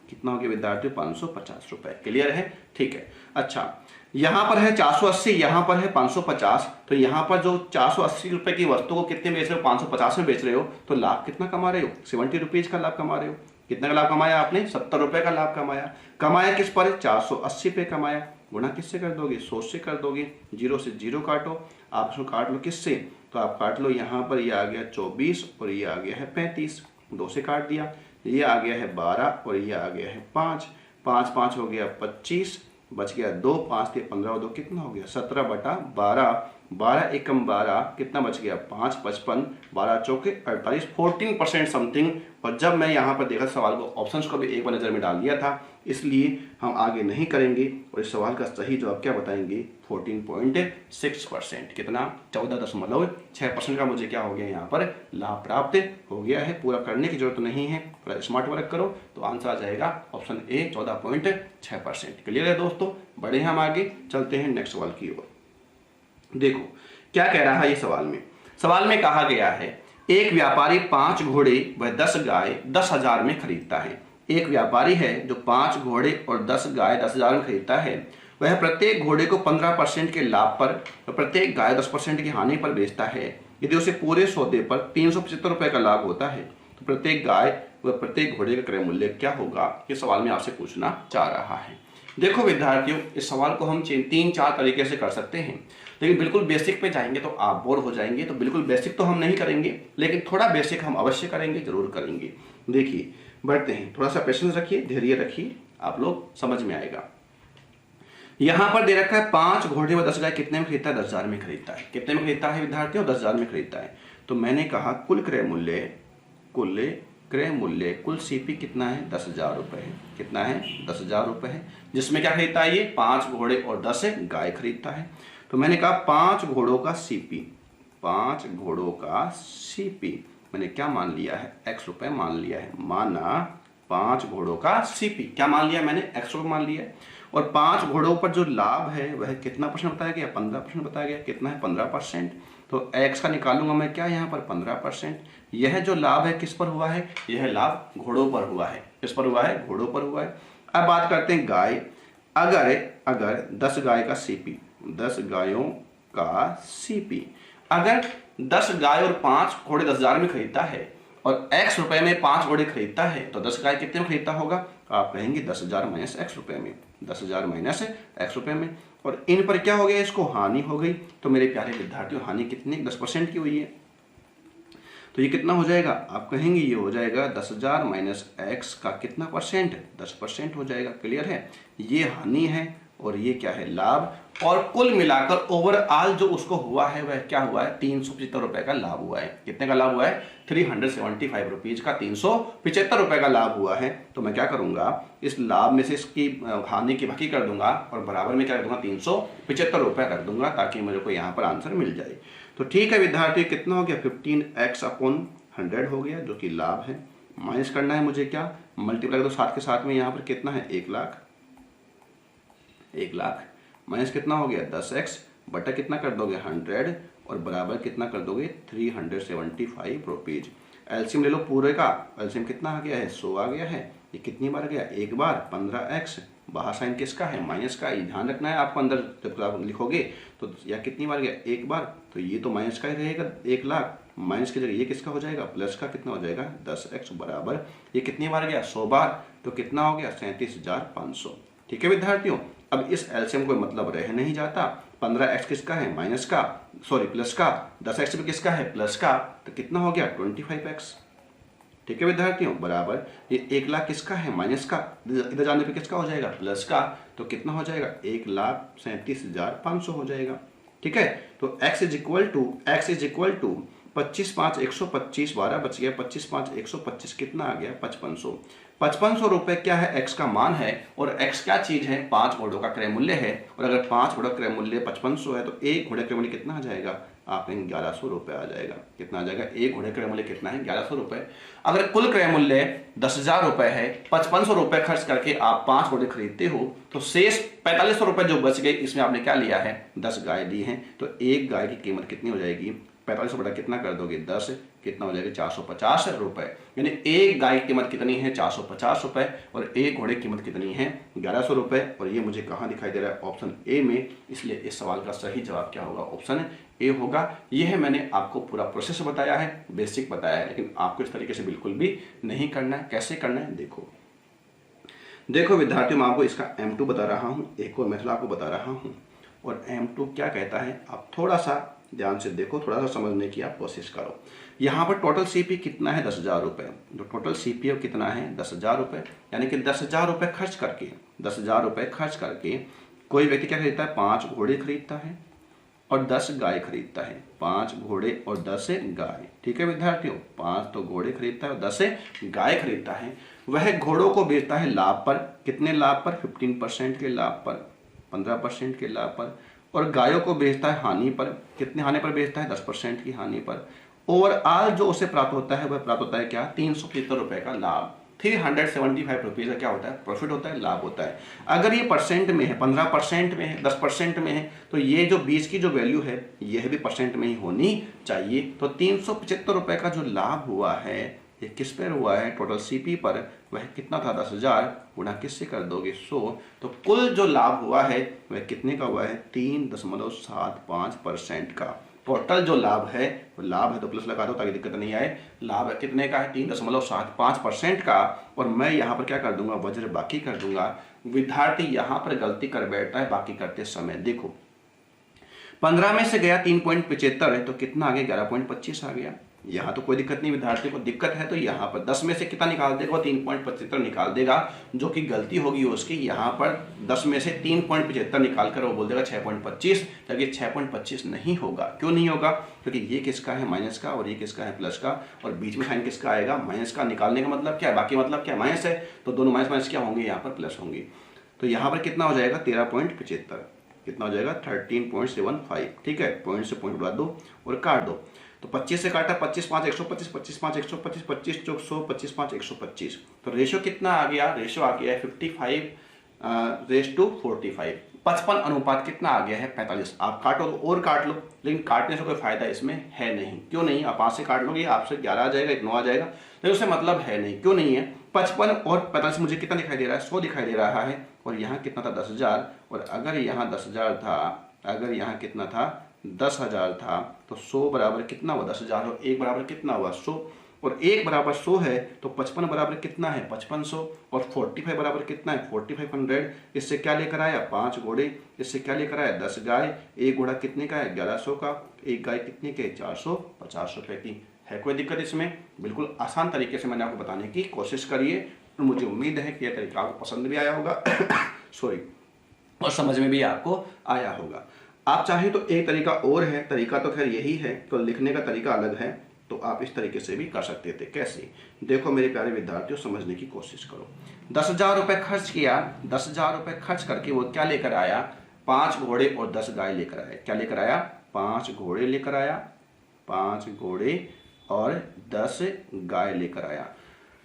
कितना हो गया विद्यार्थी, 550 रुपये। क्लियर है, ठीक है। अच्छा, यहाँ पर है 480, यहाँ पर है 550, तो यहाँ पर जो 480 रुपये की वस्तु को कितने बेच रहे हो, 550 में बेच रहे हो, तो लाभ कितना कमा रहे हो, 70 रुपीज का लाभ कमा रहे हो। कितना का लाभ कमाया आपने, 70 रुपये का लाभ कमाया। कमाया किस पर, 480 पे कमाया। गुणा किससे कर दोगे, 100 से कर दोगे। 0 से 0 काटो, आप इसको काट लो किससे, तो आप काट लो यहाँ पर ये आ गया 24 और ये आ गया है 35, 2 से काट दिया। ये आ गया है 12 और ये आ गया है 5, 5 5 हो गया 25, बच गया 2, 5 थे 15 और 2 कितना हो गया 17/12, 12 एकम 12 कितना बच गया 5, 55, 12 चौके 48, 14% समथिंग। और जब मैं यहाँ पर देखा सवाल को, ऑप्शंस को भी एक बार नज़र में डाल दिया था, इसलिए हम आगे नहीं करेंगे और इस सवाल का सही जवाब क्या बताएंगे, 14.6%। कितना, 14.6% का मुझे क्या हो गया यहाँ पर लाभ प्राप्त हो गया है। पूरा करने की जरूरत नहीं है, थोड़ा स्मार्ट वर्क करो तो आंसर आ जाएगा ऑप्शन ए 14.6%। क्लियर है दोस्तों, बढ़े हम आगे, चलते हैं नेक्स्ट सवाल की ओर। देखो क्या कह रहा है ये सवाल में कहा गया है, एक व्यापारी 5 घोड़े व 10 गाय 10,000 में खरीदता है। एक व्यापारी है जो 5 घोड़े और 10 गाय 10,000 में खरीदता है। वह प्रत्येक घोड़े को 15% के लाभ पर और प्रत्येक गाय 10% की हानि पर बेचता है। यदि उसे पूरे सौदे पर 375 रुपये का लाभ होता है तो प्रत्येक गाय व प्रत्येक घोड़े का क्रय मूल्य क्या होगा, ये सवाल में आपसे पूछना चाह रहा है। देखो विद्यार्थियों, इस सवाल को हम 3-4 तरीके से कर सकते हैं, लेकिन बिल्कुल बेसिक पे जाएंगे तो आप बोर हो जाएंगे, तो बिल्कुल बेसिक तो हम नहीं करेंगे, लेकिन थोड़ा बेसिक हम अवश्य करेंगे, जरूर करेंगे। देखिए बढ़ते हैं, थोड़ा सा पेशेंस रखिए, धैर्य रखिए, आप लोग समझ में आएगा। यहाँ पर दे रखा है 5 घोड़े व 10 गाय कितने में खरीदता है, 10,000 में खरीदता है। कितने में खरीदता है विद्यार्थियों, 10,000 में खरीदता है। तो मैंने कहा कुल क्रय मूल्य कुल सीपी कितना है, 10,000 रुपये है। कितना है, 10,000 रुपये है, जिसमें क्या खरीदता है ये 5 घोड़े और 10 गाय खरीदता है। तो मैंने कहा 5 घोड़ों का सीपी मैंने क्या मान लिया है, x रुपये मान लिया है। माना 5 घोड़ों का सीपी क्या मान लिया मैंने, x रुपये मान लिया है। और 5 घोड़ों पर जो लाभ है वह कितना % बताया गया, 15% बताया गया। कितना है, 15%। तो x का निकालूंगा मैं क्या, यहाँ पर 15%। यह जो लाभ है किस पर हुआ है, यह लाभ घोड़ों पर हुआ है। किस पर हुआ है, घोड़ों पर हुआ है। अब बात करते हैं गाय। अगर 10 गाय का सीपी, 10 गायों का सीपी, अगर 10 गाय और 5 घोड़े 10,000 में खरीदता है और x रुपए में 5 घोड़े खरीदता है, तो 10 गाय कितने में खरीदता होगा, आप कहेंगे 10,000 माइनस x रुपये में, 10,000 माइनस x रुपये में। और इन पर क्या हो गया, इसको हानि हो गई। तो मेरे प्यारे विद्यार्थियों, हानि कितनी, 10% की हुई है। तो ये कितना हो जाएगा, आप कहेंगे ये हो जाएगा 10,000 माइनस x का कितना %, 10% हो जाएगा। क्लियर है, ये हानि है और ये क्या है, लाभ। और कुल मिलाकर ओवरऑल जो उसको हुआ है वह क्या हुआ है, 375 रुपये का लाभ हुआ है। कितने का लाभ हुआ है, 375 रुपीज का 375 रुपये का लाभ हुआ है। तो मैं क्या करूंगा, इस लाभ में से इसकी हानि की भागी कर दूंगा और बराबर में क्या कर दूंगा, 375 रुपये कर दूंगा, ताकि मेरे को यहाँ पर आंसर मिल जाए। तो ठीक है विद्यार्थी, कितना हो गया, 15x/100 हो गया, जो कि लाभ है। माइनस करना है मुझे क्या, मल्टीप्लाई दो 7 के साथ में, यहाँ पर कितना है, 1 लाख। माइनस कितना हो गया 10x बटा कितना कर दोगे 100 और बराबर कितना कर दोगे 375 रुपीज। एलसीएम ले लो पूरे का, एलसीएम कितना आ गया है 100 आ गया है। ये कितनी बार गया एक बार 15x, बाहर साइन किसका है माइनस का, ये ध्यान रखना है आपको अंदर जब आप लिखोगे तो यह कितनी बार गया एक बार, तो ये तो माइनस का ही रहेगा 1 लाख, माइनस की जगह ये किसका हो जाएगा प्लस का, कितना हो जाएगा 10x बराबर ये कितनी बार गया 100 बार, तो कितना हो गया 37,500। ठीक है विद्यार्थियों, अब इस एलसीएम को मतलब रह नहीं जाता, 15x किसका है माइनस का, सॉरी प्लस का, 10x भी किसका है प्लस का, तो कितना हो गया 25x। ठीक है विद्यार्थियों, बराबर ये 1 लाख किसका है माइनस का, इधर जाने पे किसका हो जाएगा प्लस का, तो कितना हो जाएगा 1,37,500 हो जाएगा। ठीक है, तो x इज इक्वल टू 25 5 125, 12 बच गया, 25 5 125 कितना आ गया 5500। 5500 रुपए क्या है x का मान है, और x क्या चीज है 5 घोड़ों का क्रय मूल्य है, और अगर 5 घोड़ों का क्रय मूल्य 5500 है तो एक घोड़े क्रय मूल्य कितना आ जाएगा आप 1100 रुपए आ जाएगा। कितना आ जाएगा, एक घोड़े क्रय मूल्य कितना है 1100 रुपए। अगर कुल क्रय मूल्य 10,000 रुपए है, 5500 रुपए खर्च करके आप 5 घोड़े खरीदते हो, तो शेष 4500 रुपए जो बच गए इसमें आपने क्या लिया है 10 गाय ली हैं, तो एक गाय की कीमत कितनी हो जाएगी 4500 बटा कितना कर दोगे 10, कितना हो जाएगा 450 रुपए। यानी एक गाय की कीमत कितनी है 450 रुपए, और एक घोड़े की कीमत कितनी है 1100 रुपए। और ये मुझे कहाँ दिखाई दे रहा है ऑप्शन ए में, इसलिए इस सवाल का सही जवाब क्या होगा ऑप्शन ए होगा। यह है मैंने आपको पूरा प्रोसेस बताया है, बेसिक बताया है, लेकिन आपको इस तरीके से बिल्कुल भी नहीं करना है। कैसे करना है देखो विद्यार्थियों, मैं आपको इसका M2 बता रहा हूँ, एक और मेथड आपको बता रहा हूँ, और M2 क्या कहता है आप थोड़ा सा ध्यान से देखो, थोड़ा सा समझने की आप कोशिश करो। यहाँ पर टोटल सीपी कितना है 10,000 रुपये, तो टोटल सीपी अब कितना है 10,000 रुपये, यानी कि 10,000 रुपये खर्च करके 10,000 रुपये खर्च करके कोई व्यक्ति क्या खरीदता है 5 घोड़े खरीदता है और 10 गाय खरीदता है, 5 घोड़े और 10 गाय। ठीक है विद्यार्थियों, 5 तो घोड़े खरीदता है और 10 गाय खरीदता है। वह घोड़ों को बेचता है लाभ पर, कितने लाभ पर 15% के लाभ पर, 15% के लाभ पर, और गायों को बेचता है हानि पर, कितने हानि पर बेचता है 10% की हानि पर। ओवरऑल जो उसे प्राप्त होता है वह प्राप्त होता है क्या 375 रुपए का लाभ, 375 रुपीज का क्या होता है प्रॉफिट होता है, लाभ होता है। अगर ये परसेंट में है 15% में है 10% में है, तो ये जो बीच की जो वैल्यू है यह भी परसेंट में ही होनी चाहिए। तो 375 रुपए का जो लाभ हुआ है ये किस पर हुआ है टोटल सीपी पर, वह कितना था 10,000 गुणा किससे कर दोगे 100, तो कुल जो लाभ हुआ है वह कितने का हुआ है 3.75% का। टोटल जो लाभ है वो लाभ है तो प्लस लगा दो ताकि दिक्कत नहीं आए, लाभ कितने का है 3.75% का, और मैं यहाँ पर क्या कर दूंगा वज्र बाकी कर दूंगा। विद्यार्थी यहाँ पर गलती कर बैठता है बाकी करते समय। देखो 15 में से गया 3.75 है तो कितना आ गया 11.25 आ गया। यहाँ तो कोई दिक्कत नहीं, विद्यार्थी को दिक्कत है तो यहाँ पर 10 में से कितना निकाल देगा 3.75 निकाल देगा, जो कि गलती होगी उसकी। यहाँ पर 10 में से 3.75 निकाल कर वो बोल देगा 6.25, जबकि 6.25 नहीं होगा। क्यों नहीं होगा, क्योंकि ये किसका है माइनस का और ये किसका है प्लस का, और बीच में साइन किसका आएगा माइनस का। निकालने का मतलब क्या है, बाकी मतलब क्या माइनस है, तो दोनों माइनस माइनस क्या होंगे यहाँ पर प्लस होंगे। तो यहाँ पर कितना हो जाएगा 13.75, कितना हो जाएगा 13.75। ठीक है, पॉइंट से पॉइंट उड़ा दो और काट दो। तो 25 से काटा 25 5 125, 25 5 125, 25 चौक 100, 25 5 125। तो रेशो कितना आ गया, रेशो आ गया है 55:45। 55 अनुपात कितना आ गया है 45। आप काटो तो और काट लो, लेकिन काटने से कोई फायदा इसमें है नहीं। क्यों नहीं, आप 5 से काट लोगे आपसे 11 आ जाएगा, 9 आ जाएगा, लेकिन उससे मतलब है नहीं। क्यों नहीं है, 55 और 45 मुझे कितना दिखाई दे रहा है 100 दिखाई दे रहा है, और यहाँ कितना था 10,000, और अगर यहाँ 10,000 था, अगर यहाँ कितना था 10,000 था, तो 100 बराबर कितना हुआ 10,000 और 1 बराबर कितना हुआ 100, और 1 बराबर 100 है तो 55 बराबर कितना है 5500, और 45 बराबर कितना है 4500। इससे क्या लेकर आया 5 घोड़े, इससे क्या लेकर आया 10 गाय। एक घोड़ा कितने का है 1100 का, एक गाय कितने के 450 रुपए की। है कोई दिक्कत इसमें, बिल्कुल आसान तरीके से मैंने आपको बताने की कोशिश करी है, और मुझे उम्मीद है कि यह तरीका आपको पसंद भी आया होगा सॉरी, और समझ में भी आपको आया होगा। आप चाहें तो एक तरीका और है, तरीका तो खैर यही है, तो लिखने का तरीका अलग है, तो आप इस तरीके से भी कर सकते थे। कैसे, देखो मेरे प्यारे विद्यार्थियों समझने की कोशिश करो। 10,000 रुपये खर्च किया, 10,000 रुपये खर्च करके वो क्या लेकर आया 5 घोड़े और 10 गाय लेकर आया। क्या लेकर आया 5 घोड़े लेकर आया, 5 घोड़े और 10 गाय लेकर आया।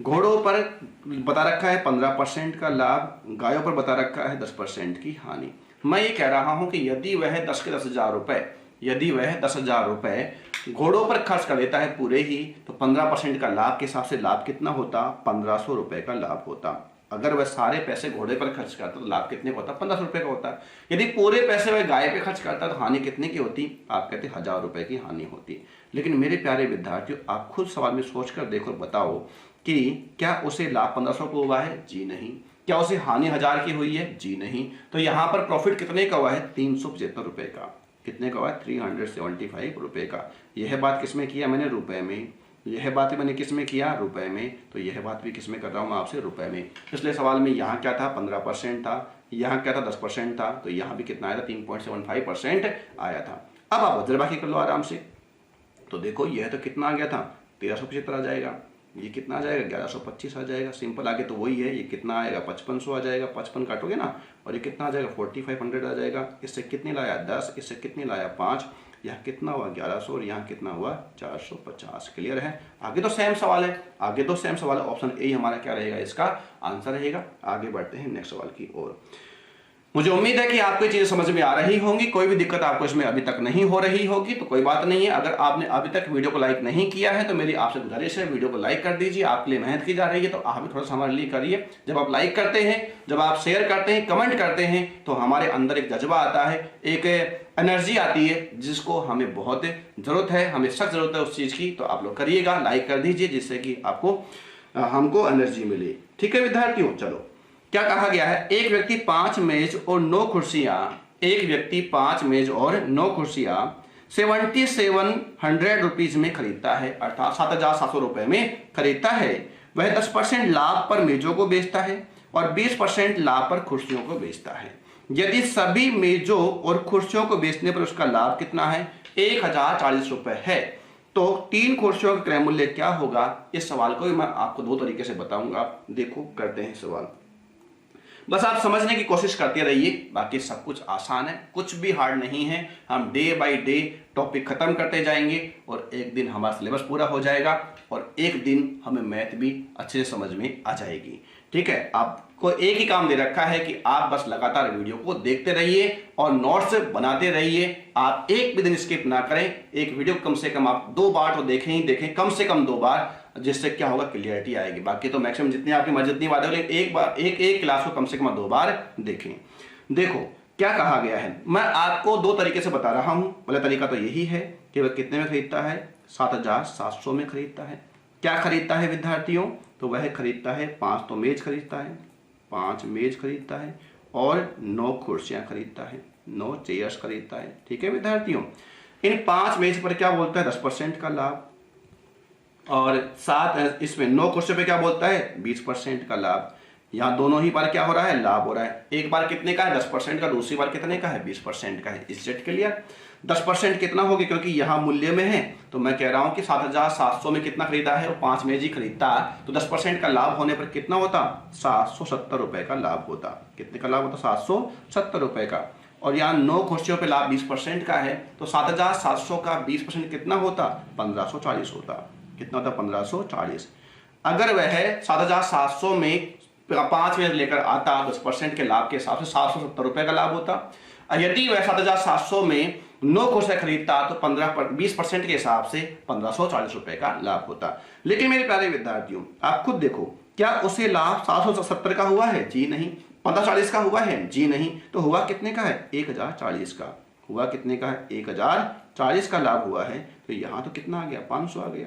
घोड़ों पर बता रखा है 15% का लाभ, गायों पर बता रखा है 10% की हानि। मैं ये कह रहा हूं कि यदि वह 10 के 10,000 रुपए, यदि वह 10,000 रुपए घोड़ों पर खर्च कर लेता है पूरे ही, तो 15% का लाभ के हिसाब से लाभ कितना होता? 1500 रुपए का लाभ होता। अगर वह सारे पैसे घोड़े पर खर्च करता तो लाभ कितने का होता? 1500 रुपए का होता। यदि पूरे पैसे वह गाय पे खर्च करता तो हानि कितने की होती? आप कहते 1000 रुपए की हानि होती। लेकिन मेरे प्यारे विद्यार्थियों, आप खुद सवाल में सोच कर देखो, बताओ कि क्या उसे लाभ 1500 को हुआ है? जी नहीं। क्या उसे हानि 1000 की हुई है? जी नहीं। तो यहाँ पर प्रॉफिट कितने का हुआ है? 375 रुपए का। कितने का हुआ है? 375 रुपए का। यह बात किसमें किया मैंने? रुपए में। यह बात मैंने किस में किया? रुपए में। तो यह बात भी किस में कर रहा हूं मैं आपसे? रुपए में। इसलिए सवाल में यहाँ क्या था? 15% था। यहाँ क्या था? 10% था। तो यहाँ भी कितना आया था? 3.75% आया था। अब आप बदलबाकी कर लो आराम से। तो देखो यह तो कितना आ गया था? 1375 आ जाएगा। ये कितना आ जाएगा? 1125 आ जाएगा। सिंपल आगे तो वही है। ये कितना आएगा? 5500 आ जाएगा। 55 काटोगे ना, और ये कितना आ जाएगा? 4500 आ जाएगा। इससे कितनी लाया? 10। इससे कितनी लाया? 5। यहाँ कितना हुआ? 1100। और यहाँ कितना हुआ? 450। क्लियर है? आगे तो सेम सवाल है, आगे तो सेम सवाल है। ऑप्शन ए हमारा क्या रहेगा? इसका आंसर रहेगा। आगे बढ़ते हैं नेक्स्ट सवाल की ओर। मुझे उम्मीद है कि आपको ये चीजें समझ में आ रही होंगी। कोई भी दिक्कत आपको इसमें अभी तक नहीं हो रही होगी तो कोई बात नहीं है। अगर आपने अभी तक वीडियो को लाइक नहीं किया है तो मेरी आपसे गुजारिश है, वीडियो को लाइक कर दीजिए। आपके लिए मेहनत की जा रही है तो आप भी थोड़ा सा हमारे लिए करिए। जब आप लाइक करते हैं, जब आप शेयर करते हैं, कमेंट करते हैं, तो हमारे अंदर एक जज्बा आता है, एक एनर्जी आती है जिसको हमें बहुत जरूरत है, हमें सख्त जरूरत है उस चीज की। तो आप लोग करिएगा, लाइक कर दीजिए, जिससे कि आपको हमको एनर्जी मिले। ठीक है विद्यार्थियों, चलो क्या कहा गया है? एक व्यक्ति 5 मेज और 9 कुर्सियां, एक व्यक्ति 5 मेज और 9 कुर्सियां 7700 रुपीज में खरीदता है, अर्थात 7700 रुपए में खरीदता है। वह 10% लाभ पर मेजों को बेचता है और 20% लाभ पर कुर्सियों को बेचता है। यदि सभी मेजों और कुर्सियों को बेचने पर उसका लाभ कितना है? 1040 रुपए है। तो 3 कुर्सियों का क्रय मूल्य क्या होगा? इस सवाल को मैं आपको 2 तरीके से बताऊंगा। देखो करते हैं सवाल, बस आप समझने की कोशिश करते रहिए। बाकी सब कुछ आसान है, कुछ भी हार्ड नहीं है। हम डे बाय डे टॉपिक खत्म करते जाएंगे और एक दिन हमारा सिलेबस पूरा हो जाएगा और एक दिन हमें मैथ भी अच्छे से समझ में आ जाएगी। ठीक है, आपको एक ही काम दे रखा है कि आप बस लगातार वीडियो को देखते रहिए और नोट्स बनाते रहिए। आप एक भी दिन स्किप ना करें। एक वीडियो कम से कम आप 2 बार तो देखें ही देखें, कम से कम 2 बार, जिससे क्या होगा? क्लियरिटी आएगी। बाकी तो मैक्सिमम जितनी आपकी मर्जी जितनी बात है, लेकिन एक बार एक क्लास को कम से कम 2 बार देखें। देखो क्या कहा गया है, मैं आपको 2 तरीके से बता रहा हूं। पहला तरीका तो यही है कि वह कितने में खरीदता है? 7700 में खरीदता है। क्या खरीदता है विद्यार्थियों? तो वह खरीदता है 5 तो मेज खरीदता है, 5 मेज खरीदता है और 9 कुर्सियां खरीदता है, 9 चेयर्स खरीदता है। ठीक है विद्यार्थियों, इन 5 मेज पर क्या बोलता है? 10% का लाभ, और 7 इसमें 9 कुर्सियों पे क्या बोलता है? 20% का लाभ। यहाँ दोनों ही बार क्या हो रहा है? लाभ हो रहा है। एक बार कितने का है? 10% का, दूसरी बार कितने का है? 20% का है। इस सेट क्लियर? 10% कितना होगी? क्योंकि यहाँ मूल्य में है तो मैं कह रहा हूं कि 7700 में कितना खरीदा है? वो 5 मेज ही खरीदता, तो 10% का लाभ होने पर कितना होता? 770 रुपए का लाभ होता। कितने का लाभ होता? 770 रुपए का। और यहाँ 9 कुर्सियों पे लाभ 20% का है, तो 7700 का 20% कितना होता? 1540 होता। कितना होता? 1540। अगर वह 7700 में 5 मेज लेकर आता, 10% के लाभ के हिसाब से 770 रुपए का लाभ होता। यदि वह 7700 में 9 कुर्सियां खरीदता तो 20% के हिसाब से 1540 रुपए का लाभ होता। लेकिन मेरे प्यारे विद्यार्थियों, आप खुद देखो, क्या उसे लाभ 770 का हुआ है? जी नहीं। 1540 का हुआ है? जी नहीं। तो हुआ कितने का है? 1040 का। हुआ कितने का है? 1040 का लाभ हुआ है। तो यहां तो कितना आ गया? 500 आ गया।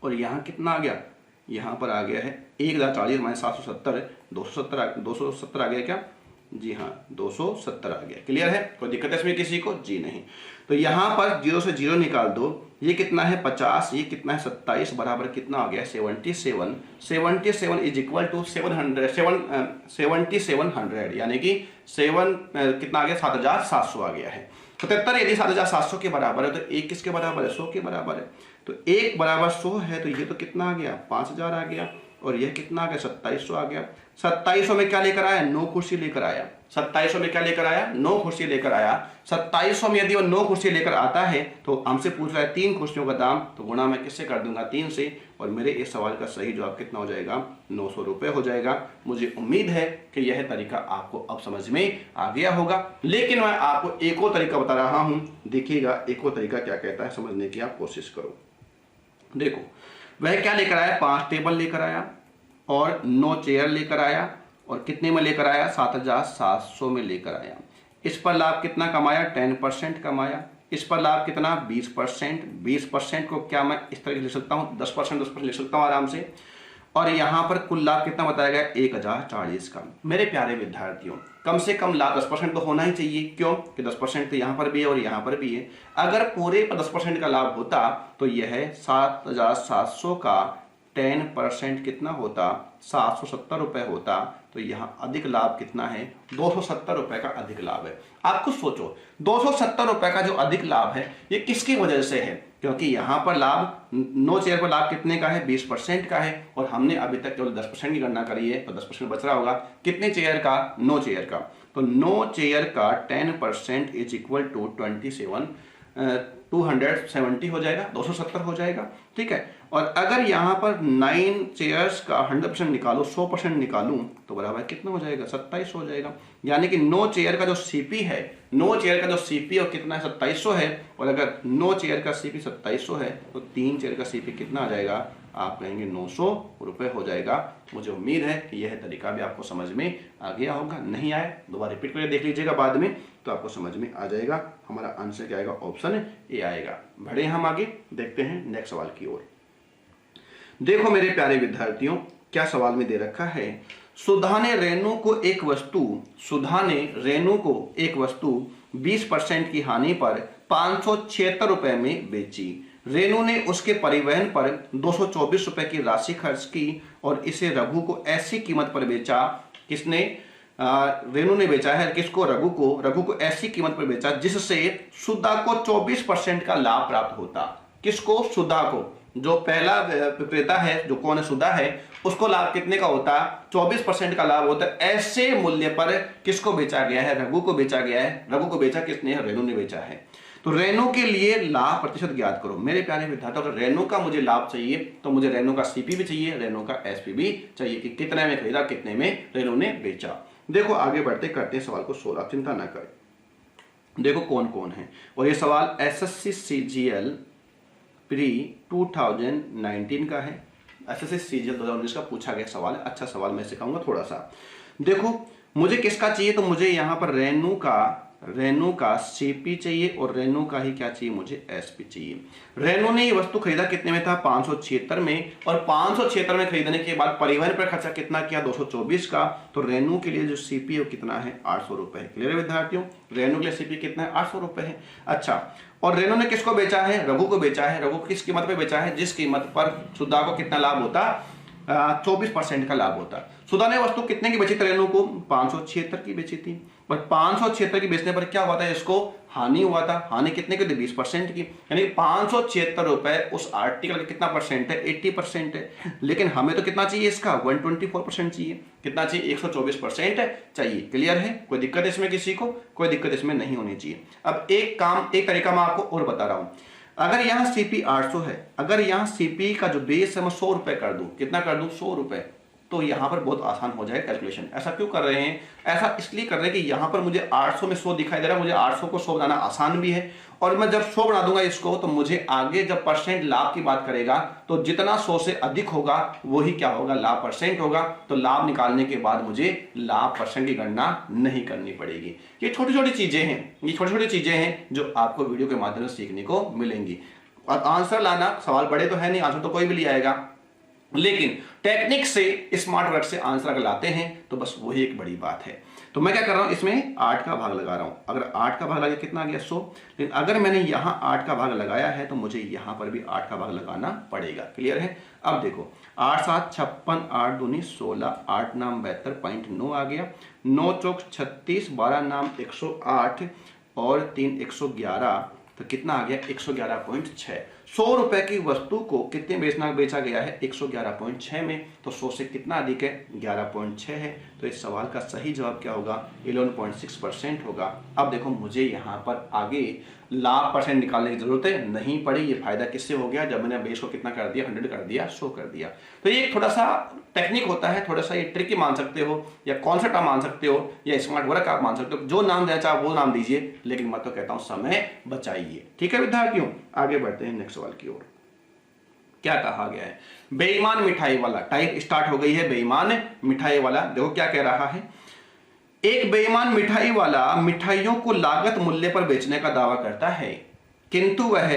और यहां कितना आ गया? यहां पर आ गया है 1040 माइनस 770, 270 आ गया क्या? जी हाँ, 270 आ गया। क्लियर है? कोई दिक्कत है इसमें किसी को? जी नहीं। तो यहां पर 0 से 0 निकाल दो। ये कितना है? 50। ये कितना है? 27 बराबर कितना आ गया? 77। 77 इज इक्वल टू 7700, यानी कि 7 कितना आ गया? 7700 आ गया है। 77 यदि 7700 के बराबर है तो 1 किसके बराबर है? 100 के बराबर है। तो 1 बराबर 100 है, तो ये तो कितना आ गया? 5000 आ गया। और यह कितना आ गया? 2700 आ गया। 2700 में क्या लेकर आया? 9 कुर्सी लेकर आया। 2700 में क्या लेकर आया, 9 कुर्सी लेकर आया। 2700 में यदि वो 9 कुर्सी लेकर आता है तो हमसे पूछ रहा है 3 कुर्सियों का दाम, तो गुणा मैं किससे कर दूंगा, 3 से, और मेरे इस सवाल का सही जवाब कितना हो जाएगा, 900 रुपये हो जाएगा। मुझे उम्मीद है कि यह तरीका आपको अब समझ में आ गया होगा, लेकिन मैं आपको एक और तरीका बता रहा हूं, देखिएगा एक और तरीका क्या कहता है, समझने की आप कोशिश करो। देखो वह क्या लेकर आया, 5 टेबल लेकर आया और 9 चेयर लेकर आया, और कितने में लेकर आया, 7,700 में लेकर आया। इस पर लाभ कितना कमाया, 10% कमाया। इस पर लाभ कितना, 20%। 20% को क्या मैं इस तरह लिख सकता हूँ, 10% लिख सकता हूँ आराम से। और यहाँ पर कुल लाभ कितना बताया गया, 1040 का। मेरे प्यारे विद्यार्थियों, कम से कम लाभ 10% तो होना ही चाहिए, क्यों कि 10% तो यहाँ पर भी है और यहाँ पर भी है। अगर पूरे पर 10% का लाभ होता तो यह 7,700 का 10% कितना होता, 770 रुपये होता। तो यहाँ अधिक लाभ कितना है, 270 रुपये का अधिक लाभ है। आप खुद सोचो 270 रुपये का जो अधिक लाभ है ये किसकी वजह से है, क्योंकि यहाँ पर लाभ 9 चेयर पर लाभ कितने का है, 20% का है, और हमने अभी तक केवल 10% की गणना करी है, तो 10% बच रहा होगा। कितने चेयर का, 9 चेयर का। तो 9 चेयर का 10% इज इक्वल टू 270 हो जाएगा, 270 हो जाएगा, ठीक है। और अगर यहाँ पर 9 चेयर्स का 100% निकालो, 100% निकालूं तो बराबर कितना हो जाएगा, 27 हो जाएगा। यानी कि 9 चेयर का जो सीपी है, 9 चेयर का जो सीपी और कितना है, 2700 है। और अगर 9 चेयर का सीपी 2700 है तो 3 चेयर का सीपी कितना आ जाएगा, आप कहेंगे 900 रुपये हो जाएगा। मुझे उम्मीद है कि यह तरीका भी आपको समझ में आ गया होगा। नहीं आए दोबारा रिपीट करके देख लीजिएगा बाद में, तो आपको समझ में आ जाएगा। हमारा आंसर क्या आएगा, ऑप्शन ए आएगा। बढ़े हम आगे, देखते हैं नेक्स्ट सवाल की ओर। देखो मेरे प्यारे विद्यार्थियों, क्या सवाल में दे रखा है, सुधा ने रेनू को एक वस्तु 20% की हानि पर 576 रुपए में बेची। रेनू ने उसके परिवहन पर 224 रुपए की राशि खर्च की और इसे रघु को ऐसी कीमत पर बेचा, किसने, रेनू ने बेचा है किसको, रघु को ऐसी कीमत पर बेचा जिससे सुधा को 24% का लाभ प्राप्त होता। किसको, सुधा को। जो पहला विक्रेता है, जो कौन है, सुधा है, उसको लाभ कितने का होता, 24% का लाभ होता है। ऐसे मूल्य पर किसको बेचा गया है, रघु को बेचा गया है। रघु को बेचा किसने, रेनू ने बेचा है। तो रेनू के लिए लाभ प्रतिशत ज्ञात करो। मेरे प्यारे विद्यार्थियों, अगर रेनू का मुझे लाभ चाहिए तो मुझे रेनू का सीपी भी चाहिए, रेनू का एसपी भी चाहिए, कि कितने में खरीदा, कितने में रेनू ने बेचा। देखो आगे बढ़ते करते हैं सवाल को 16, चिंता ना करें। देखो कौन कौन है, और ये सवाल एसएससी सीजीएल प्री 2019 का है। एसएससी सीजीएल 2019 का पूछा गया सवाल है। अच्छा सवाल मैं सिखाऊंगा थोड़ा सा। देखो मुझे किसका चाहिए, तो मुझे यहाँ पर रेनू का सीपी चाहिए और रेनू का ही क्या चाहिए, मुझे एसपी चाहिए। रेनू ने ये वस्तु खरीदा कितने में था, 576 में, और 576 में खरीदने के बाद परिवहन पर खर्चा कितना किया, 224 का। तो रेनू के लिए जो सीपी है कितना है, 800 रुपए है। क्लियर है विद्यार्थियों, रेनू के लिए सीपी कितना है, 800 रुपए है। अच्छा, और रेनू ने किसको बेचा है, रघु को बेचा है। रघु किस कीमत पे बेचा है, जिस कीमत पर सुधा को कितना लाभ होता, 24% का लाभ होता। सुधा ने वस्तु कितने की बेची थी, रेनू को 576 की बेची थी। पर 576 की बेचने पर क्या हुआ था, इसको हानि हुआ था। हानि कितने की थी, 20% की। यानी 576 रुपए उस आर्टिकल का कितना परसेंट है, 80% है। लेकिन हमें तो कितना चाहिए, इसका 124% चाहिए। कितना चाहिए, 124% चाहिए। क्लियर है, कोई दिक्कत इसमें किसी को, कोई दिक्कत इसमें नहीं होनी चाहिए। अब एक तरीका मैं आपको और बता रहा हूं। अगर यहाँ सीपी 800 है, अगर यहाँ सीपी का जो बेस है मैं 100 रुपए कर दूं, कितना कर दूं, 100 रुपए, तो यहाँ पर बहुत आसान हो जाए कैलकुलेशन। ऐसा क्यों कर रहे हैं, ऐसा इसलिए कर रहे हैं कि यहाँ पर मुझे 800 में 100 दिखाई दे रहा है, मुझे 800 को 100 बनाना आसान भी है। और मैं जब 100 बना दूंगा इसको, तो मुझे आगे जब परसेंट लाभ की बात करेगा तो जितना 100 से अधिक होगा वही क्या होगा, लाभ परसेंट होगा। तो लाभ निकालने के बाद मुझे लाभ परसेंट की गणना नहीं करनी पड़ेगी। ये छोटी छोटी चीजें हैं, जो आपको वीडियो के माध्यम से सीखने को मिलेंगी। और आंसर लाना, सवाल बड़े तो है नहीं, आंसर तो कोई भी ले आएगा, लेकिन टेक्निक से, स्मार्ट वर्क से आंसर अगर लाते हैं तो बस वही एक बड़ी बात है। तो मैं क्या कर रहा हूं, इसमें 8 का भाग लगा रहा हूं। अगर 8 का भाग लगा कितना आ गया, 100। लेकिन अगर मैंने यहां 8 का भाग लगाया है तो मुझे यहां पर भी 8 का भाग लगाना पड़ेगा। क्लियर है। अब देखो 8 7 56, 8 दूनी 16, 8 नाम 72.9 आ गया, 9 चौक 36, 12 नाम 108 और 3 111, तो कितना आ गया, 111.6। 100 रुपए की वस्तु को कितने बेचा गया है? 111.6 में। तो 100 से कितना अधिक है? 11.6 है। तो इस सवाल का सही जवाब क्या होगा? 11.6% होगा। अब देखो मुझे यहाँ पर आगे लाभ परसेंट निकालने की जरूरत है नहीं पड़ी। ये फायदा किससे हो गया? जब मैंने बेस को कितना कर दिया? 100 कर दिया, 100 कर दिया। तो ये थोड़ा सा टेक्निक होता है, थोड़ा सा ये ट्रिकी मान सकते हो, या कॉन्सेप्ट आप मान सकते हो, या स्मार्ट वर्क आप मान सकते हो। जो नाम देना चाहे वो नाम दीजिए, लेकिन मैं तो कहता हूं समय बचाइए। ठीक है विद्यार्थियों, आगे बढ़ते हैं नेक्स्ट सवाल की ओर। क्या कहा गया है? बेईमान मिठाई वाला, टाइप स्टार्ट हो गई है, बेईमान मिठाई वाला। देखो क्या कह रहा है, एक बेईमान मिठाई वाला मिठाइयों को लागत मूल्य पर बेचने का दावा करता है, किंतु वह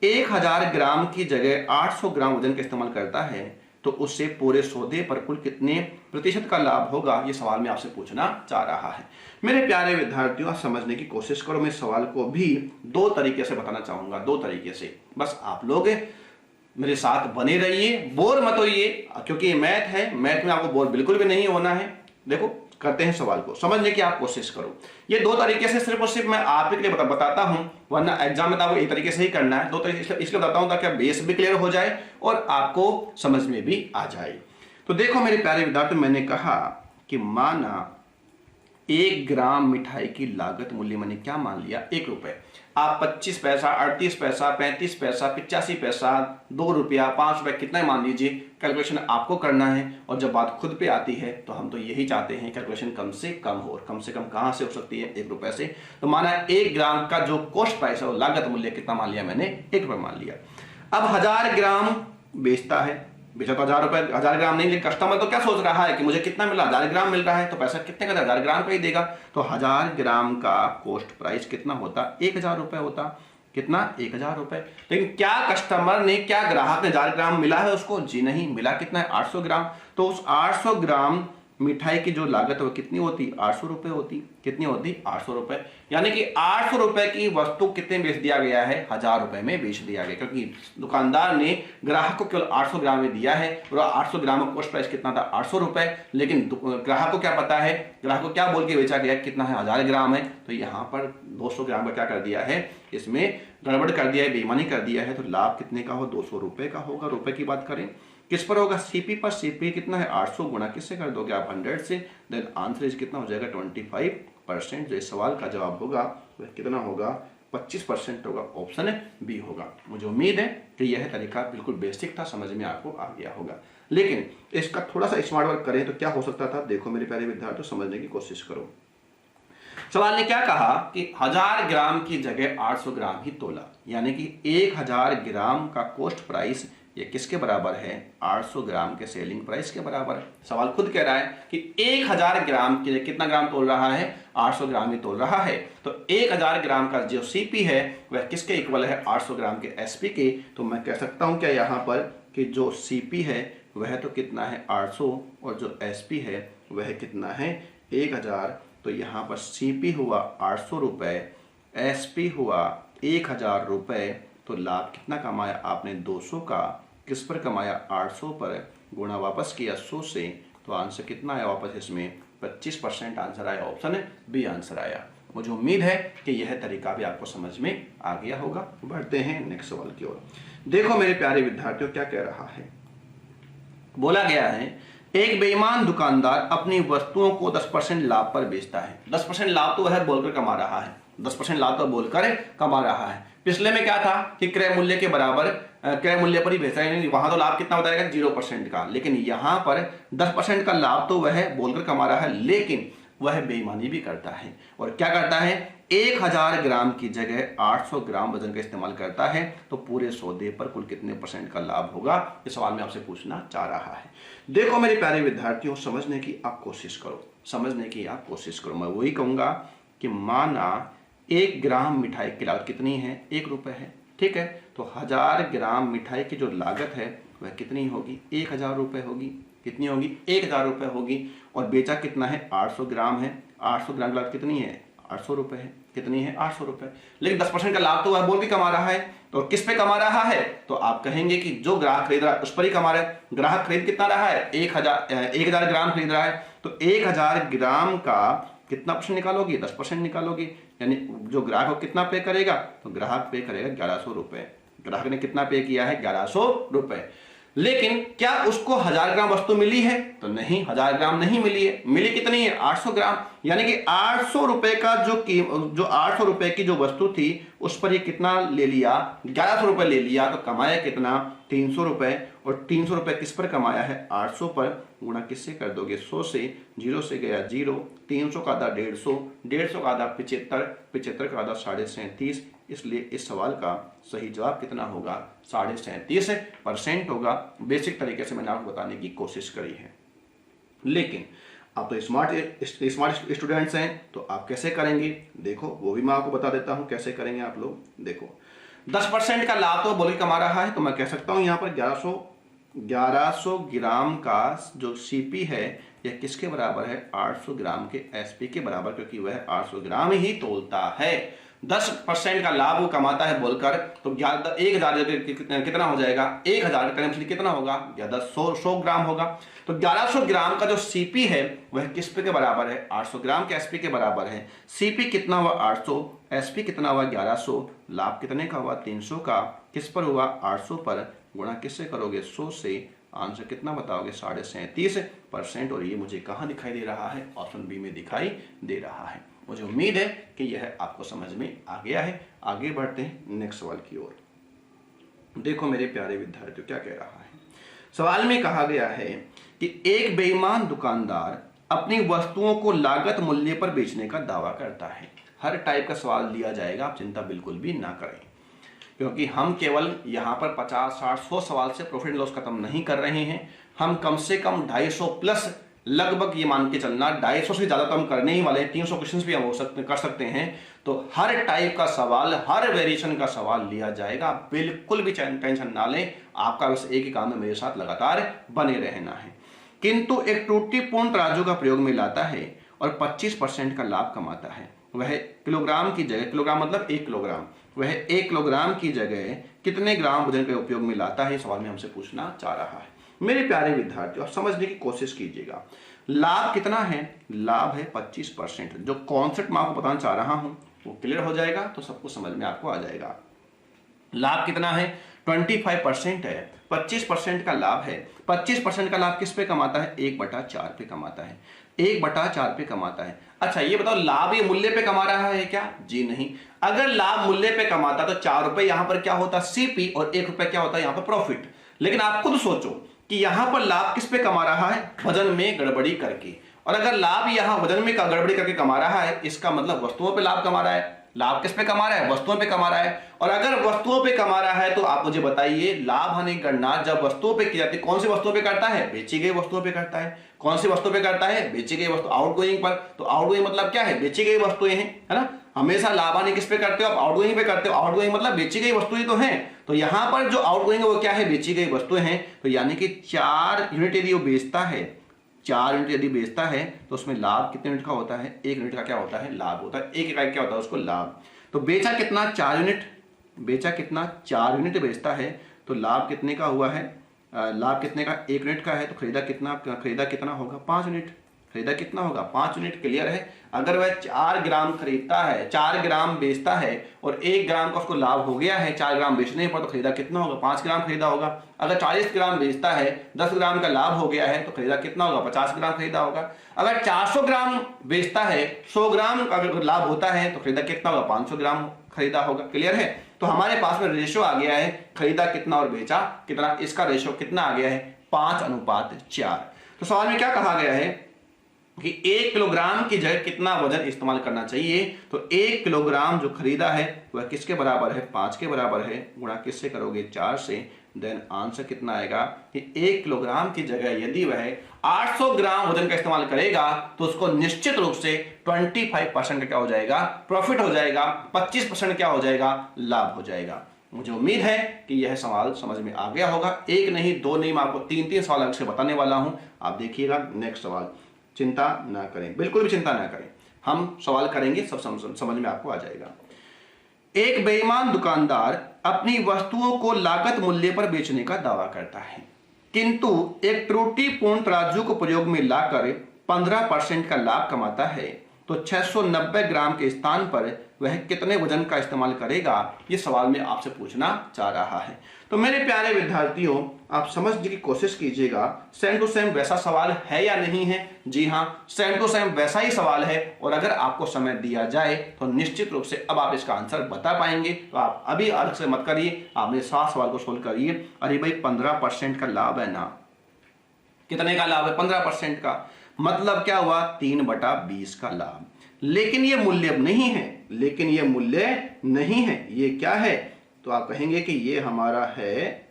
1000 ग्राम की जगह 800 ग्राम वजन का इस्तेमाल करता है, तो उससे पूरे सौदे पर कुल कितने प्रतिशत का लाभ होगा? ये सवाल मैं आपसे पूछना चाह रहा है। मेरे प्यारे विद्यार्थियों, समझने की कोशिश करो। मैं सवाल को भी दो तरीके से बताना चाहूंगा, दो तरीके से। बस आप लोग मेरे साथ बने रहिए, बोर मत होइए, क्योंकि मैथ है, मैथ में आपको बोर बिल्कुल भी नहीं होना है। देखो करते हैं सवाल को, समझने की आप कोशिश करो। ये दो तरीके से सिर्फ और सिर्फ मैं आप के लिए बताता हूं, वरना एग्जाम में तो आपको एक तरीके से ही करना है। दो तरीके इसलिए बताता हूं ताकि बेस भी क्लियर हो जाए और आपको समझ में भी आ जाए। तो देखो मेरे प्यारे विद्यार्थी, मैंने कहा कि माना 1 ग्राम मिठाई की लागत मूल्य मैंने क्या मान लिया? 1 रुपए। आप 25 पैसा, 38 पैसा, 35 पैसा, 85 पैसा, 2 रुपया, 5 रुपए, कितना मान लीजिए, कैलकुलेशन आपको करना है। और जब बात खुद पे आती है तो हम तो यही चाहते हैं कैलकुलेशन कम से कम हो, और कम से कम कहां से हो सकती है? 1 रुपए से। तो माना 1 ग्राम का जो कॉस्ट प्राइस है, लागत मूल्य कितना मान लिया मैंने? 1 रुपए मान लिया। अब 1000 ग्राम बेचता है, बेचा तो 1000 रुपए, 1000 ग्राम नहीं, लेकिन कस्टमर तो क्या सोच रहा है कि मुझे कितना मिला? 1000 ग्राम मिल रहा है, तो पैसा कितने का? 1000 ग्राम का ही देगा। तो 1000 ग्राम का कॉस्ट प्राइस कितना होता? 1000 रुपए होता। कितना? 1000 रुपए। लेकिन क्या कस्टमर ने, क्या ग्राहक ने 1000 ग्राम मिला है उसको? जी नहीं, मिला कितना है? 800 ग्राम। तो उस 800 ग्राम मिठाई की जो लागत है वो कितनी होती? 800 रुपए होती। कितनी होती? 800 रुपए। यानी कि 800 रुपए की वस्तु कितने बेच दिया गया है? 1000 रुपए में बेच दिया गया, क्योंकि दुकानदार ने ग्राहक को केवल 800 ग्राम में दिया है, और 800 ग्राम का कॉस्ट प्राइस कितना था? 800 रुपए। लेकिन ग्राहक को क्या पता है, ग्राहक को क्या बोल के बेचा गया? कितना है? 1000 ग्राम है। तो यहां पर 200 ग्राम का क्या कर दिया है? इसमें गड़बड़ कर दिया है, बेईमानी कर दिया है। तो लाभ कितने का हो? 200 रुपए का होगा। रुपए की बात करें किस पर होगा? सीपी पर। सीपी कितना है? 800 गुणा किससे कर दोगे आप? 100 से। देन आंसर इज कितना हो जाएगा? 25%। जो इस सवाल का जवाब होगा वह कितना होगा? 25% होगा। ऑप्शन बी होगा। मुझे उम्मीद है कि यह तरीका बिल्कुल बेसिक था, समझ में आपको आ गया होगा। लेकिन इसका थोड़ा सा स्मार्ट वर्क करें तो क्या हो सकता था? देखो मेरे प्यारे विद्यार्थियों, समझने की कोशिश करो। सवाल ने क्या कहा कि 1000 ग्राम की जगह 800 ग्राम ही तोला, यानी कि 1000 ग्राम का कॉस्ट प्राइस ये किसके बराबर है? 800 ग्राम के सेलिंग प्राइस के बराबर। सवाल खुद कह रहा है कि 1000 ग्राम के कितना ग्राम तोल रहा है? 800 ग्राम ही तोल रहा है। तो 1000 ग्राम का जो सीपी है वह किसके इक्वल है? 800 ग्राम के एसपी के। तो मैं कह सकता हूं क्या यहाँ पर कि जो सीपी है वह तो कितना है? 800, और जो एसपी है वह कितना है? 1000। तो यहाँ पर सीपी हुआ 800 रुपए, एसपी हुआ 1000 रुपए। तो लाभ कितना कमाया आपने? 200 का। किस पर कमाया? 800 पर। गुणा वापस किया 100 से। तो आंसर कितना आया वापस इसमें? 25% आंसर आया। ऑप्शन बी आंसर आया। मुझे उम्मीद है कि यह तरीका भी आपको समझ में आ गया होगा। बढ़ते हैं नेक्स्ट सवाल की ओर। देखो मेरे प्यारे विद्यार्थियों, क्या कह रहा है? बोला गया है एक बेईमान दुकानदार अपनी वस्तुओं को 10% लाभ पर बेचता है। 10% लाभ तो वह बोलकर कमा रहा है, 10% लाभ तो बोलकर कमा रहा है। पिछले में क्या था कि क्रय मूल्य के बराबर, क्रय मूल्य पर ही बेचा है, वहां तो लाभ कितना बताएगा? 0% का। लेकिन यहां पर 10% का लाभ तो वह बोलकर कमा रहा है, लेकिन वह बेईमानी भी करता है। और क्या करता है? 1000 ग्राम की जगह 800 ग्राम वजन का इस्तेमाल करता है। तो पूरे सौदे पर कुल कितने % का लाभ होगा? इस सवाल में आपसे पूछना चाह रहा है। देखो मेरे प्यारे विद्यार्थियों, समझने की आप कोशिश करो, समझने की आप कोशिश करो। मैं वही कहूंगा कि माना 1 ग्राम मिठाई की लागत कितनी है? 1 रुपए है। ठीक है, तो 1000 ग्राम मिठाई की जो लागत है वह कितनी होगी? 1000 रुपए होगी। कितनी होगी? 1000 रुपए होगी। और बेचा कितना है? 800 ग्राम है। 800 ग्राम की लागत कितनी है? 800 रुपए है। कितनी है? 800 रुपए। लेकिन 10% का लाभ तो वह बोल के कमा रहा है। तो किस पे कमा रहा है? तो आप कहेंगे कि जो ग्राहक खरीद रहा है उस पर ही कमा रहा है। ग्राहक खरीद कितना रहा है? 1000 ग्राम खरीद रहा है। तो 1000 ग्राम का कितना % निकालोगे? 10% निकालोगे। यानी जो ग्राहक को कितना पे करेगा? तो ग्राहक पे करेगा 1100 रुपए। ग्राहक ने कितना पे किया है? 1100 रुपए। लेकिन क्या उसको 1000 ग्राम वस्तु मिली है? तो नहीं, 1000 ग्राम नहीं मिली है। मिली कितनी है? 800 ग्राम। यानी कि 800 रुपए का जो 800 रुपए की जो वस्तु थी उस पर ये कितना ले लिया? 1100 रुपए ले लिया। तो कमाया कितना? 300 रुपए। और 300 रुपए किस पर कमाया है? 800 पर। गुणा किससे कर दोगे? 100 से। 0 से गया 0, 300 का आधा 150, 150 का आधा 75, 75 का आधा 37.5। इसलिए इस सवाल का सही जवाब कितना होगा? 37.5% होगा। बेसिक तरीके से मैंने आपको बताने की कोशिश करी है। लेकिन आप तो स्मार्ट स्टूडेंट्स हैं, तो आप कैसे करेंगे? देखो, वो भी मैं आपको बता देता हूं कैसे करेंगे आप लोग। देखो, 10% का लाभ तो बोल कमा रहा है, तो मैं कह सकता हूं यहां पर 1100 ग्राम का जो सीपी है यह किसके बराबर है? 800 ग्राम के एसपी के बराबर, क्योंकि वह 800 ग्राम ही तोलता है। 10% का लाभ वो कमाता है बोलकर, तो 1000 कितना हो जाएगा? 1000 करंटली कितना होगा? 100 ग्राम होगा। तो 1100 ग्राम का जो सीपी है वह किस पे के बराबर है? 800 ग्राम के एसपी के बराबर है। सीपी कितना हुआ? 800, एसपी कितना हुआ? 1100, लाभ कितने का हुआ? 300 का। किस पर हुआ? 800 पर। गुणा किससे करोगे? 100 से। आंसर कितना बताओगे? 37.5%। और ये मुझे कहाँ दिखाई दे रहा है? ऑप्शन बी में दिखाई दे रहा है। मुझे उम्मीद है कि यह आपको समझ में आ गया है। आगे बढ़ते हैं नेक्स्ट सवाल की ओर। देखो मेरे प्यारे विद्यार्थियों, क्या कह रहा है सवाल में? कहा गया है कि एक बेईमान दुकानदार अपनी वस्तुओं को लागत मूल्य पर बेचने का दावा करता है। हर टाइप का सवाल दिया जाएगा, आप चिंता बिल्कुल भी ना करें, क्योंकि हम केवल यहाँ पर 50, 60, 100 सवाल से प्रॉफिट एंड लॉस खत्म नहीं कर रहे हैं। हम कम से कम 250 प्लस, लगभग ये मान के चलना 250 से ज्यादा तो हम करने ही वाले हैं। 300 क्वेश्चंस भी हम कर सकते हैं। तो हर टाइप का सवाल, हर वेरिएशन का सवाल लिया जाएगा। बिल्कुल भी टेंशन ना लें, आपका बस एक ही काम है, मेरे साथ लगातार बने रहना है। किंतु एक त्रुटिपूर्ण तराजू का प्रयोग में लाता है और 25% का लाभ कमाता है। वह किलोग्राम की जगह, किलोग्राम मतलब 1 किलोग्राम, वह 1 किलोग्राम की जगह कितने ग्राम वजन के उपयोग में लाता है? सवाल में हमसे पूछना चाह रहा है। मेरे प्यारे विद्यार्थियों, आप समझने की कोशिश कीजिएगा। लाभ कितना है? लाभ है 25%। जो कॉन्सेप्ट मैं आपको बताना चाह रहा हूं वो क्लियर हो जाएगा तो सब कुछ समझ में आपको आ जाएगा। लाभ कितना है? 25% है। 25% का लाभ है। 25% का लाभ किस पे कमाता है? 1/4 पे कमाता है। 1/4 पे कमाता है। अच्छा ये बताओ, लाभ ये मूल्य पे कमा रहा है क्या? जी नहीं। अगर लाभ मूल्य पे कमाता तो 4 रुपए यहां पर क्या होता? सीपी, और 1 रुपए क्या होता है यहां पर? प्रॉफिट। लेकिन आप खुद सोचो कि यहां पर लाभ किस पे कमा रहा है? वजन में गड़बड़ी करके। और अगर लाभ यहां वजन में गड़बड़ी करके कमा रहा है, इसका मतलब वस्तुओं पे लाभ कमा रहा है। लाभ किस पे कमा रहा है? वस्तुओं पे कमा रहा है। और अगर वस्तुओं पे कमा रहा है तो आप मुझे बताइए, लाभ हानि गणना जब वस्तुओं पे की जाती है, कौन सी वस्तुओं पे करता है? बेची गई वस्तुओं पे करता है। कौन सी वस्तु पे करता है? बेची गई वस्तु, आउटगोइंग पर। तो आउटगोइंग मतलब क्या है? बेची गई वस्तुएं हैं, है ना। हमेशा लाभ हानि किस पे करते हो? आप आउटगोइंग पे करते हो। आउटगोइंग मतलब बेची गई वस्तुएं तो हैं। तो यहां पर जो आउटगोइंग है वो क्या है? बेची गई वस्तुएं हैं। तो यानी कि 4 यूनिट यदि वो बेचता है, 4 यूनिट यदि बेचता है तो उसमें लाभ कितने यूनिट का होता है? 1 यूनिट का क्या होता है? लाभ होता है। 1 इकाई क्या होता है? उसको लाभ। तो बेचा कितना? 4 यूनिट। बेचा कितना? 4 यूनिट बेचता है। तो लाभ कितने का हुआ है? लाभ कितने का? 1 यूनिट का है। तो खरीदा कितना होगा? 5 यूनिट। खरीदा कितना होगा? 5 यूनिट। क्लियर है। अगर वह 4 ग्राम खरीदता है, 4 ग्राम बेचता है और 1 ग्राम का उसको लाभ हो गया है 4 ग्राम बेचने पर, तो खरीदा कितना होगा? 5 ग्राम खरीदा होगा। अगर 40 ग्राम बेचता है, 10 ग्राम का लाभ हो गया है, तो खरीदा कितना होगा? 50 ग्राम खरीदा होगा। अगर 400 ग्राम बेचता है, 100 ग्राम का अगर लाभ होता है तो खरीदा कितना होगा? 500 ग्राम खरीदा होगा। क्लियर है। तो हमारे पास में रेशो आ गया है, खरीदा कितना और बेचा कितना, इसका रेशो कितना आ गया है? 5:4। तो सवाल में क्या कहा गया है कि 1 किलोग्राम की जगह कितना वजन इस्तेमाल करना चाहिए? तो 1 किलोग्राम जो खरीदा है वह किसके बराबर है? 5 के बराबर है। गुणा किससे करोगे? 4 से। देन आंसर कितना आएगा कि 1 किलोग्राम की जगह यदि वह 800 ग्राम वजन का इस्तेमाल करेगा तो उसको निश्चित रूप से 25% क्या हो जाएगा? प्रॉफिट हो जाएगा। 25% क्या हो जाएगा? लाभ हो जाएगा। मुझे उम्मीद है कि यह सवाल समझ में आ गया होगा। एक नहीं, दो नहीं, मैं आपको 3-3 सवाल अलग से बताने वाला हूं। आप देखिएगा नेक्स्ट सवाल। चिंता ना करें, बिल्कुल भी चिंता ना करें, हम सवाल करेंगे, सब समझ में आपको आ जाएगा। एक बेईमान दुकानदार अपनी वस्तुओं को लागत मूल्य पर बेचने का दावा करता है, किंतु एक त्रुटिपूर्ण तराजू को प्रयोग में लाकर 15% का लाभ कमाता है। तो 690 ग्राम के स्थान पर वह कितने वजन का इस्तेमाल करेगा, ये सवाल मैं आपसे पूछना चाह रहा है। तो मेरे प्यारे विद्यार्थियों, आप समझने की कोशिश कीजिएगा सेम टू सेम वैसा सवाल है या नहीं है। जी हाँ, सेम टू सेम वैसा ही सवाल है, और अगर आपको समय दिया जाए तो निश्चित रूप से अब आप इसका आंसर बता पाएंगे। तो आप अभी अलग से मत करिए, आप मेरे साथ सवाल को सोल्व करिए। अरे भाई 15% का लाभ है ना, कितने का लाभ है? 15% का, मतलब क्या हुआ? 3/20 का लाभ। लेकिन ये मूल्य नहीं है, लेकिन ये मूल्य नहीं है, ये क्या है? तो आप कहेंगे कि ये हमारा है,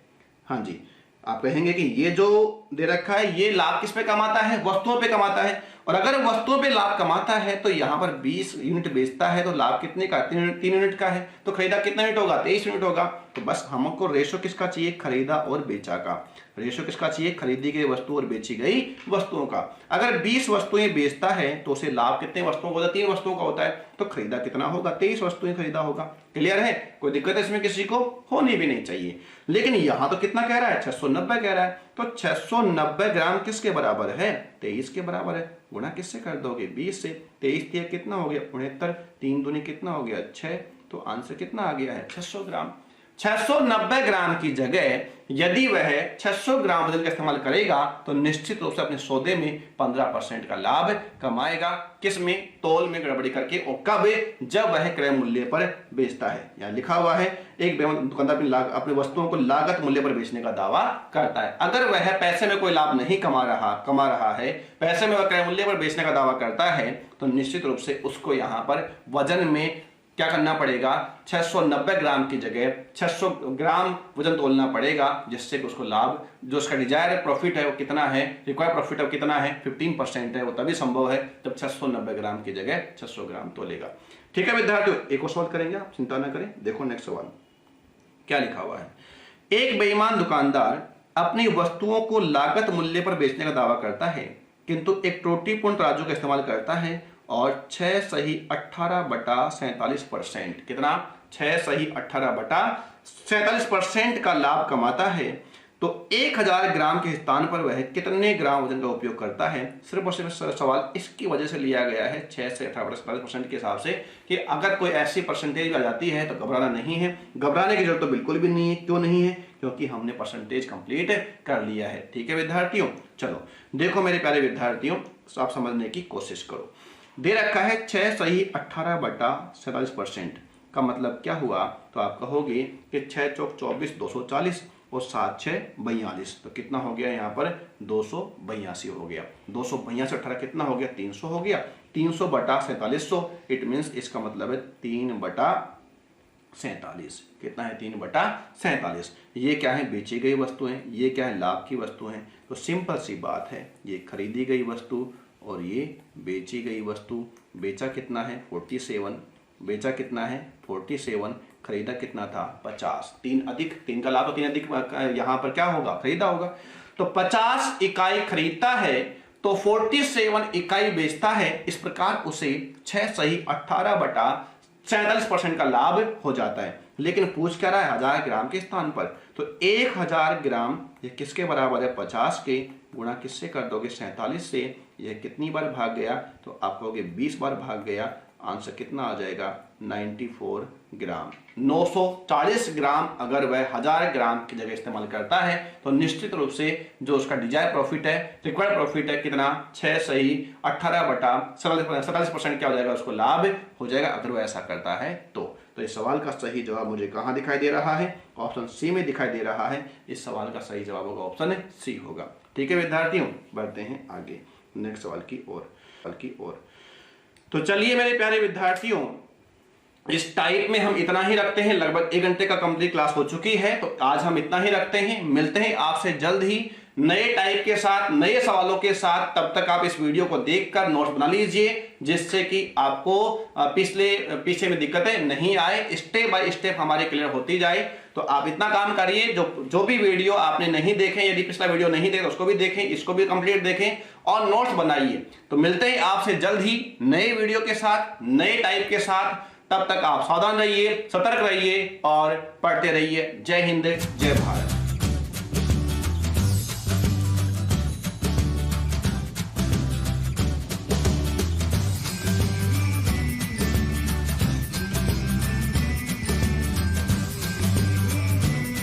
हाँ जी, आप कहेंगे कि ये जो दे रखा है ये लाभ किस पे कमाता है? वस्तुओं पे कमाता है। और अगर वस्तुओं पे लाभ कमाता है तो यहां पर 20 यूनिट बेचता है, तो लाभ कितने का? 3 यूनिट का है। तो खरीदा कितना यूनिट होगा? 23 यूनिट होगा। तो बस हमको रेशो किसका चाहिए? खरीदा और बेचा का। रेशो किसका चाहिए? खरीदी गई वस्तु और बेची गई वस्तुओं का। अगर 20 वस्तुएं बेचता है तो उसे लाभ कितने वस्तुओं का होता है? 3 वस्तुओं का होता है। तो खरीदा कितना होगा? 23 वस्तुएं खरीदा होगा। क्लियर है? कोई दिक्कत इसमें किसी को होनी भी नहीं चाहिए। लेकिन यहां तो कितना कह रहा है? 690 कह रहा है। तो 690 ग्राम किसके बराबर है? 23 के बराबर है। गुणा किससे कर दोगे? 20 से। 23 दिया कितना हो गया? 69। 3 दूनी कितना हो गया? 6। तो आंसर कितना आ गया है? 600 ग्राम। 690 ग्राम की जगह यदि वह 600 ग्राम वजन का इस्तेमाल करेगा तो निश्चित रूप से अपने सौदे में 15% का लाभ कमाएगा। किसमें? तोल में गड़बड़ी करके। और कब? जब वह क्रय मूल्य पर बेचता है। यहाँ लिखा हुआ है एक दुकानदार अपनी वस्तुओं को लागत मूल्य पर बेचने का दावा करता है। अगर वह पैसे में कोई लाभ नहीं कमा रहा है, पैसे में वह क्रय मूल्य पर बेचने का दावा करता है, तो निश्चित रूप से उसको यहाँ पर वजन में क्या करना पड़ेगा? 690 ग्राम की जगह 600 ग्राम वजन तोलना पड़ेगा, जिससे कि उसको लाभ, जो उसका डिजायर प्रॉफिट है वो कितना है, रिक्वायर्ड प्रॉफिट है वो कितना है? 15% है। वो तभी संभव है जब 690 ग्राम की जगह 600 ग्राम तोलेगा। ठीक है विद्यार्थियों, एक और सवाल करेंगे, आप चिंता ना करें। देखो नेक्स्ट सवाल क्या लिखा हुआ है। एक बेईमान दुकानदार अपनी वस्तुओं को लागत मूल्य पर बेचने का दावा करता है, किंतु एक त्रुटिपूर्ण तराजू का इस्तेमाल करता है और 6 सही 18/47%, कितना? 6 सही 18/47% का लाभ कमाता है। तो 1000 ग्राम के स्थान पर वह कितने ग्राम वजन का उपयोग करता है? सिर्फ और सिर्फ सवाल इसकी वजह से लिया गया है 6 से 18/47% के हिसाब से, कि अगर कोई ऐसी परसेंटेज आ जाती है तो घबराना नहीं है। घबराने की जरूरत तो बिल्कुल भी नहीं है। क्यों नहीं है? क्योंकि हमने परसेंटेज कंप्लीट कर लिया है। ठीक है विद्यार्थियों, चलो देखो मेरे प्यारे विद्यार्थियों, आप समझने की कोशिश करो। दे रखा है 6 सही 18/47% का मतलब क्या हुआ? तो आप कहोगे कि 6 चौक 24 240 और 7 6 42, तो कितना हो गया यहाँ पर? 282 हो गया। 282 18 कितना हो गया? 300 हो गया। 300/4700, इट मीन्स इसका मतलब है 3/47। कितना है? 3/47। ये क्या है? बेची गई वस्तुएं। ये क्या है? लाभ की वस्तुएं। तो सिंपल सी बात है, ये खरीदी गई वस्तु और ये बेची गई वस्तु। बेचा कितना है? 47। बेचा कितना है? 47। खरीदा कितना था? 50। 3 अधिक 3 का लाभ, तो 3 अधिक यहां पर क्या होगा? खरीदा होगा। तो 50 इकाई खरीदता है तो 47 इकाई बेचता है। इस प्रकार उसे 6 सही 18/47% का लाभ हो जाता है। लेकिन पूछ क्या रहा है? 1000 ग्राम के स्थान पर। तो 1000 ग्राम ये किसके बराबर है? 50 के। गुणा किससे कर दोगे? 47 से। यह कितनी बार भाग गया? तो आप कहोगे 20 बार भाग गया। आंसर कितना आ जाएगा? 94 ग्राम। 940 ग्राम अगर वह 1000 ग्राम की जगह इस्तेमाल करता है तो निश्चित रूप से जो उसका डिजायर प्रॉफिट है, रिक्वायर्ड प्रॉफिट है, कितना? 6 सही 18/47% क्या हो जाएगा? उसको लाभ हो जाएगा अगर वह ऐसा करता है तो इस सवाल का सही जवाब मुझे कहां दिखाई दे रहा है? ऑप्शन सी में दिखाई दे रहा है। इस सवाल का सही जवाब होगा ऑप्शन सी होगा। ठीक है विद्यार्थियों, बढ़ते हैं आगे नेक्स्ट सवाल की ओर। तो चलिए मेरे प्यारे विद्यार्थियों, इस टाइप में हम इतना ही रखते हैं। लगभग 1 घंटे का कंप्लीट क्लास हो चुकी है, तो आज हम इतना ही रखते हैं। मिलते हैं आपसे जल्द ही नए टाइप के साथ, नए सवालों के साथ। तब तक आप इस वीडियो को देखकर नोट्स बना लीजिए, जिससे कि आपको पीछे में दिक्कतें नहीं आए। स्टेप बाय स्टेप हमारे क्लियर होती जाए। तो आप इतना काम करिए, जो भी वीडियो आपने नहीं देखे, यदि पिछला वीडियो नहीं देखे तो उसको भी देखें, इसको भी कंप्लीट देखें और नोट्स बनाइए। तो मिलते हैं आपसे जल्द ही नए वीडियो के साथ, नए टाइप के साथ। तब तक आप सावधान रहिए, सतर्क रहिए और पढ़ते रहिए। जय हिंद, जय भारत।